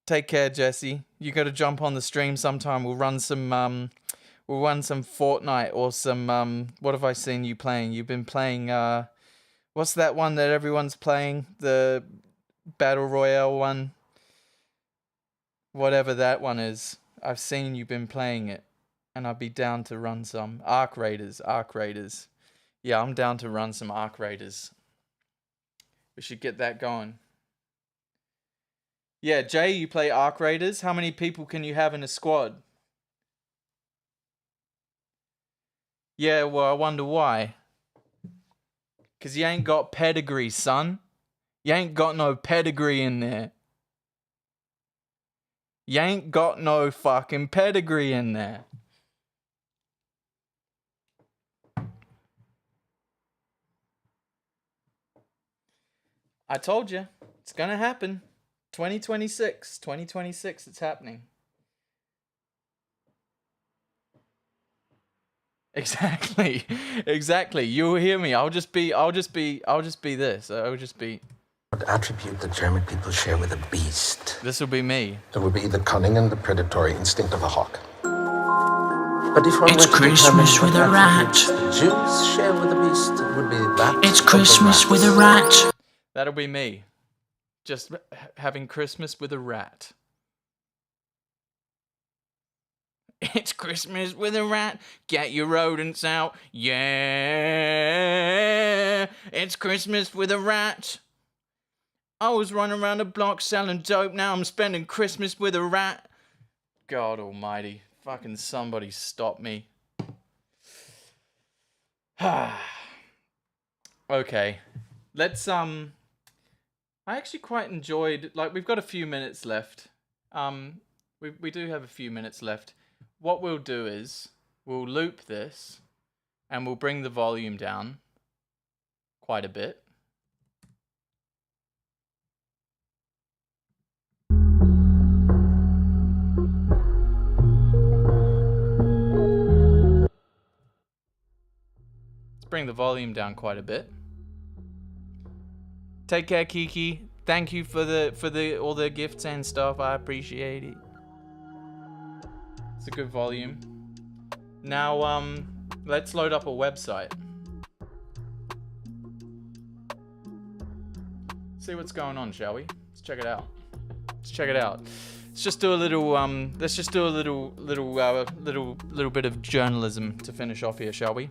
C: Take care, Jesse. You gotta jump on the stream sometime. We'll run some Fortnite or some what have I seen you playing? You've been playing what's that one that everyone's playing? The Battle Royale one? Whatever that one is. I've seen you've been playing it. And I'd be down to run some. Arc Raiders. Yeah, I'm down to run some Arc Raiders. We should get that going. Yeah, Jay, you play Arc Raiders? How many people can you have in a squad? Yeah, well, I wonder why. 'Cause you ain't got pedigree, son. You ain't got no pedigree in there. You ain't got no fucking pedigree in there. I told you, it's gonna happen. 2026, it's happening. Exactly. You'll hear me. I'll just be this.
E: What attribute the German people share with a beast?
C: This will be me.
E: It would be the cunning and the predatory instinct of a hawk. But if one
D: It's
E: were to
D: Christmas
E: determine
D: with a
E: what
D: rat.
E: attributes the Jews share with a beast, it would be that.
D: It's
E: of the
D: Christmas
E: rat.
D: with a rat.
C: That'll be me. Just having Christmas with a rat. It's Christmas with a rat. Get your rodents out. Yeah. It's Christmas with a rat. I was running around the block selling dope. Now I'm spending Christmas with a rat. God almighty. Fucking somebody stop me. Okay. Let's I actually quite enjoyed, like, we've got a few minutes left. We do have a few minutes left. What we'll do is we'll loop this and we'll bring the volume down quite a bit. Let's bring the volume down quite a bit. Take care, Kiki. Thank you for all the gifts and stuff. I appreciate it. It's a good volume. Now, let's load up a website. See what's going on, shall we? Let's check it out. Let's check it out. Let's just do a little let's just do a little bit of journalism to finish off here, shall we?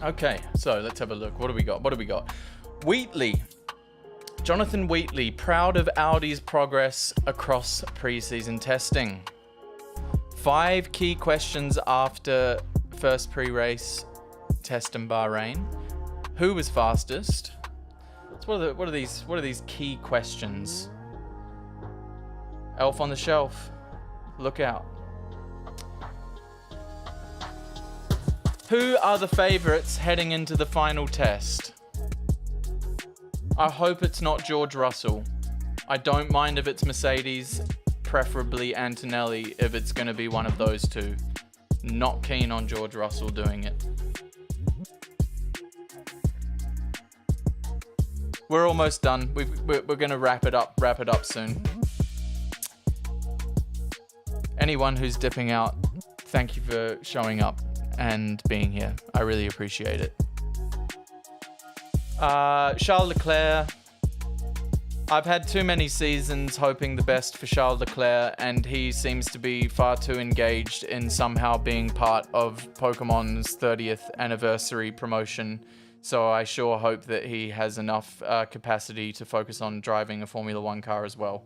C: Okay, so let's have a look. What do we got? What do we got? Wheatley. Jonathan Wheatley, proud of Audi's progress across pre-season testing. 5 key questions after first pre-race test in Bahrain. Who was fastest? So what are these key questions? Elf on the shelf. Look out. Who are the favourites heading into the final test? I hope it's not George Russell. I don't mind if it's Mercedes, preferably Antonelli if it's going to be one of those two. Not keen on George Russell doing it. We're almost done. We're going to wrap it up soon. Anyone who's dipping out, thank you for showing up and being here. I really appreciate it. Charles Leclerc. I've had too many seasons hoping the best for Charles Leclerc, and he seems to be far too engaged in somehow being part of Pokemon's 30th anniversary promotion. So I sure hope that he has enough capacity to focus on driving a Formula 1 car as well.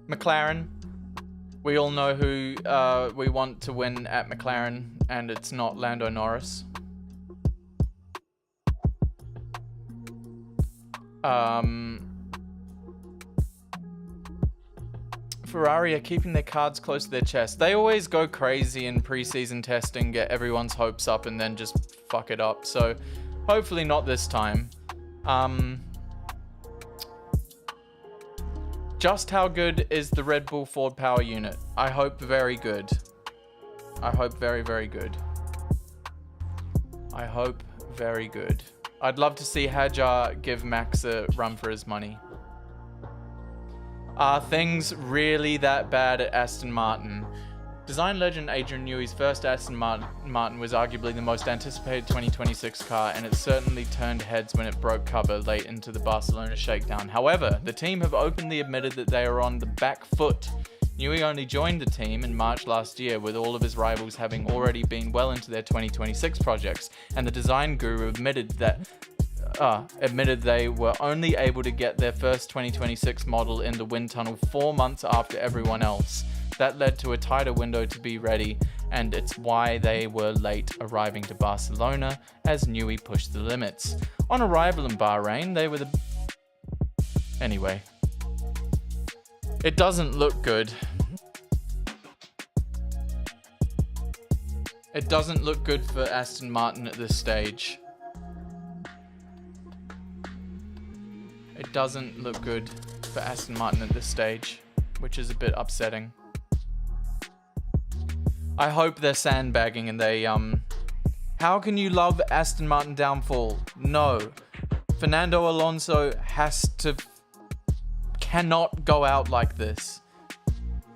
C: McLaren. We all know who we want to win at McLaren, and it's not Lando Norris. Ferrari are keeping their cards close to their chest. They always go crazy in pre-season testing, get everyone's hopes up, and then just fuck it up. So hopefully not this time. Just how good is the Red Bull Ford power unit? I hope very good. I hope very, very good. I hope very good. I'd love to see Hadjar give Max a run for his money. Are things really that bad at Aston Martin? Design legend Adrian Newey's first Aston Martin was arguably the most anticipated 2026 car, and it certainly turned heads when it broke cover late into the Barcelona shakedown. However, the team have openly admitted that they are on the back foot. Newey only joined the team in March last year, with all of his rivals having already been well into their 2026 projects, and the design guru admitted they were only able to get their first 2026 model in the wind tunnel 4 months after everyone else. That led to a tighter window to be ready, and it's why they were late arriving to Barcelona as Newey pushed the limits. On arrival in Bahrain, they were Anyway. It doesn't look good. It doesn't look good for Aston Martin at this stage. It doesn't look good for Aston Martin at this stage, which is a bit upsetting. I hope they're sandbagging and they, How can you love Aston Martin downfall? No. Fernando Alonso cannot go out like this.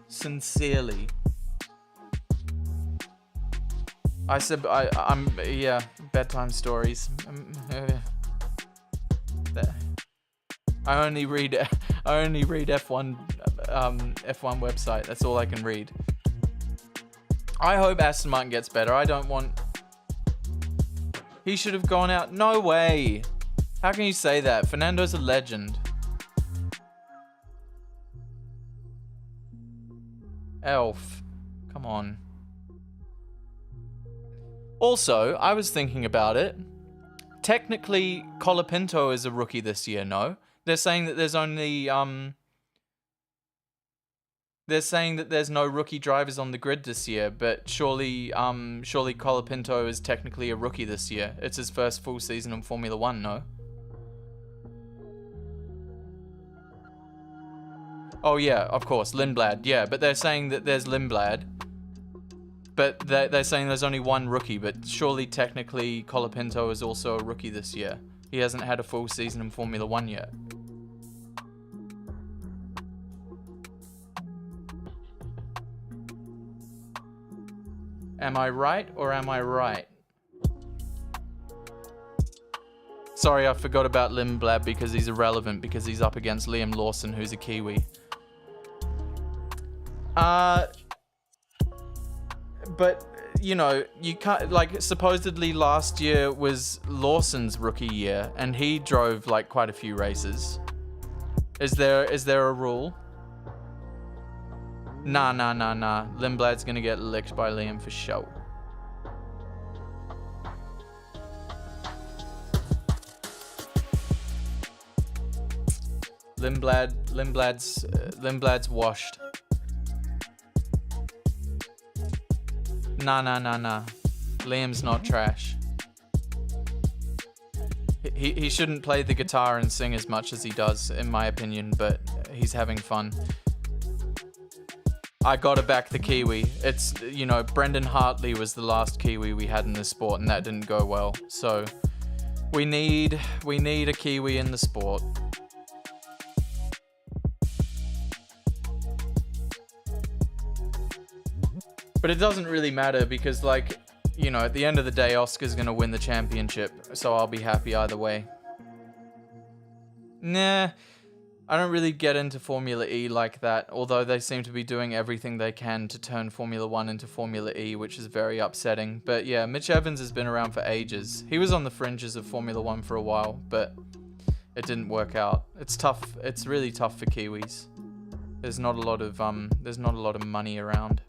C: Sincerely. Yeah, bedtime stories. I only read F1 website. That's all I can read. I hope Aston Martin gets better. He should have gone out. No way. How can you say that? Fernando's a legend. Elf. Come on. Also, I was thinking about it. technically Colapinto is a rookie this year. No, they're saying that there's only They're saying that there's no rookie drivers on the grid this year, but surely Colapinto is technically a rookie this year. It's his first full season in Formula One, no? Oh yeah, of course, Lindblad, yeah, but they're saying that there's Lindblad, but they're saying there's only one rookie, but surely technically Colapinto is also a rookie this year. He hasn't had a full season in Formula One yet. Am I right or am I right? Sorry, I forgot about Lindblad because he's irrelevant because he's up against Liam Lawson, who's a Kiwi. But, you know, you can't, like, supposedly last year was Lawson's rookie year, and he drove, like, quite a few races. Is there a rule? Nah. Lindblad's gonna get licked by Liam for sure. Lindblad's washed. Nah. Liam's not trash. He shouldn't play the guitar and sing as much as he does, in my opinion, but he's having fun. I gotta back the Kiwi. It's, you know, Brendan Hartley was the last Kiwi we had in this sport, and that didn't go well. So we need a Kiwi in the sport. But it doesn't really matter because, like, you know, at the end of the day, Oscar's gonna win the championship, so I'll be happy either way. Nah, I don't really get into Formula E like that, although they seem to be doing everything they can to turn Formula 1 into Formula E, which is very upsetting. But yeah, Mitch Evans has been around for ages. He was on the fringes of Formula 1 for a while, but it didn't work out. It's tough. It's really tough for Kiwis. There's not a lot of money around.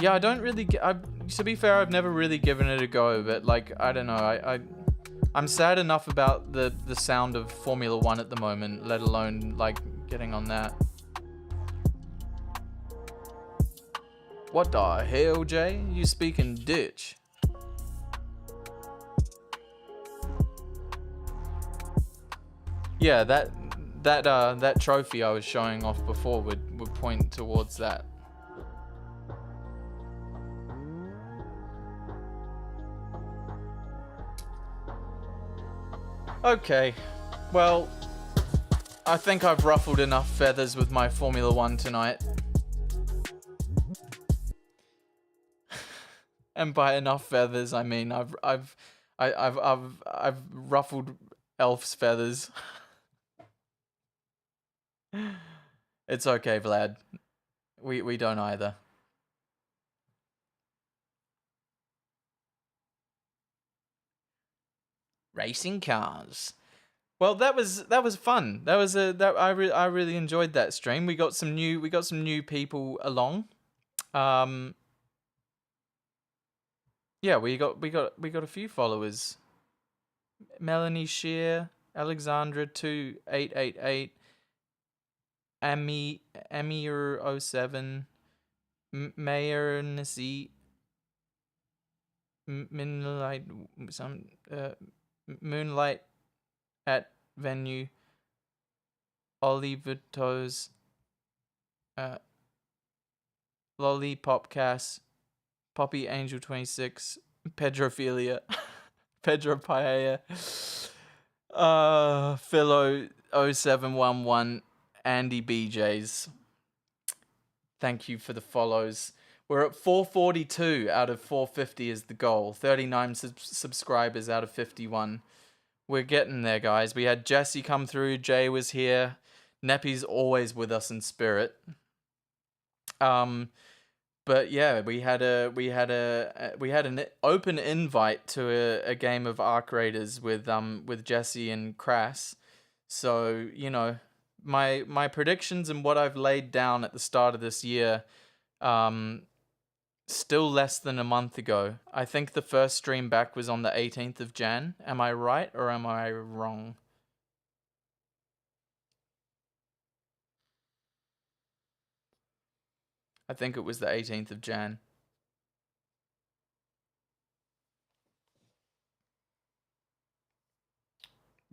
C: Yeah, I don't really to be fair, I've never really given it a go, but like, I don't know, I'm sad enough about the sound of Formula 1 at the moment, let alone, like, getting on that. What the hell, Jay? You speaking ditch? Yeah, that trophy I was showing off before would point towards that. Okay, well, I think I've ruffled enough feathers with my Formula 1 tonight. And by enough feathers, I mean I've ruffled Elf's feathers. It's okay, Vlad. We don't either. Racing cars. Well, that was fun. I really enjoyed that stream. We got some new people along. Yeah, we got a few followers. Melanie Shear, Alexandra 2888, Amir07, Mayor Nasi, Moonlight at Venue, Oliver Toes, Lollipopcast, Poppy Angel 26, Pedrophilia, Pedro Paella, Philo 0711, Andy BJs. Thank you for the follows. We're at 442 out of 450 is the goal. 39 subscribers out of 51. We're getting there, guys. We had Jesse come through. Jay was here. Neppy's always with us in spirit. But yeah, we had an open invite to a game of Arc Raiders with Jesse and Crass. So, you know, my predictions and what I've laid down at the start of this year still less than a month ago. I think the first stream back was on the 18th of Jan. Am I right or am I wrong? I think it was the 18th of Jan.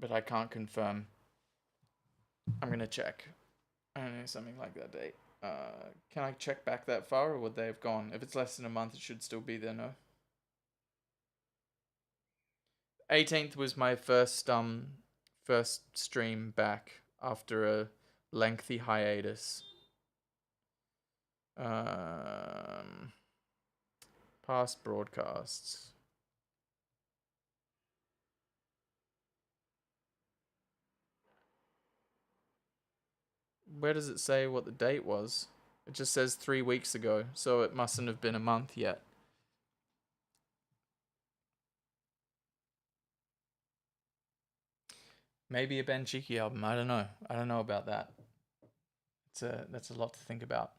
C: But I can't confirm. I'm gonna check. I don't know, something like that date. Can I check back that far, or would they have gone? If it's less than a month, it should still be there, no? 18th was my first stream back after a lengthy hiatus. Past broadcasts. Where does it say what the date was? It just says 3 weeks ago, so it mustn't have been a month yet. Maybe a Ben Cheeky album. I don't know. I don't know about that. That's a lot to think about.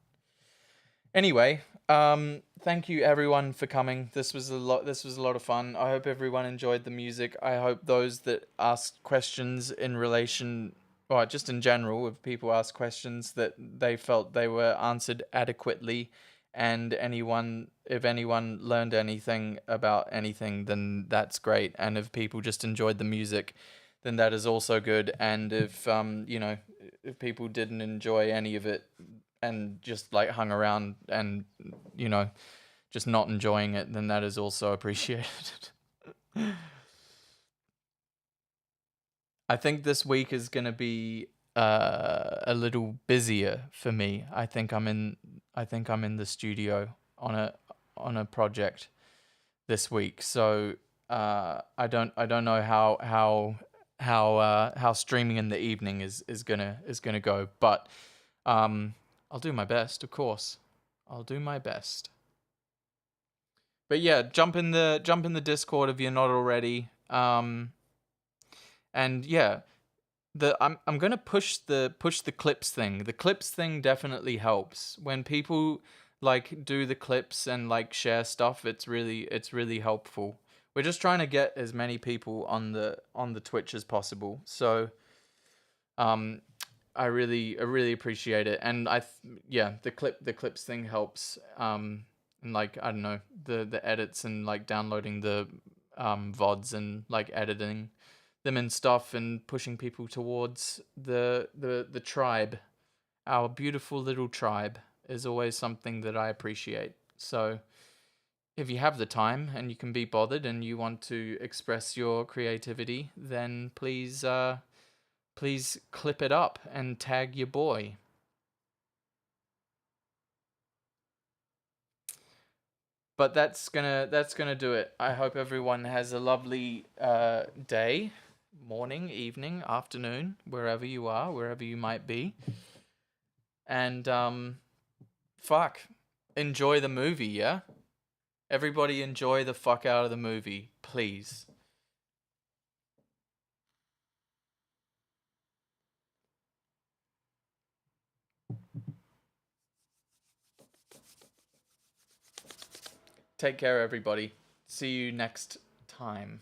C: Anyway, thank you everyone for coming. This was a lot of fun. I hope everyone enjoyed the music. I hope those that asked questions in relation, or just in general, if people ask questions, that they felt they were answered adequately, and if anyone learned anything about anything, then that's great. And if people just enjoyed the music, then that is also good. And if if people didn't enjoy any of it and just like hung around and just not enjoying it, then that is also appreciated. I think this week is going to be a little busier for me. I think I'm in the studio on a project this week, so I don't know how streaming in the evening is gonna go, but I'll do my best, of course. I'll do my best. But yeah, jump in the Discord if you're not already. And yeah, I'm gonna push the clips thing. The clips thing definitely helps when people like do the clips and like share stuff. It's really helpful. We're just trying to get as many people on the Twitch as possible. So I really appreciate it, and the clips thing helps. And like I don't know, the edits and like downloading the VODs and like editing them and stuff, and pushing people towards the tribe. Our beautiful little tribe is always something that I appreciate. So if you have the time and you can be bothered and you want to express your creativity, then please clip it up and tag your boy. But that's gonna do it. I hope everyone has a lovely day, morning, evening, afternoon, wherever you are, wherever you might be. And enjoy the movie, yeah? Everybody enjoy the fuck out of the movie, please. Take care, everybody. See you next time.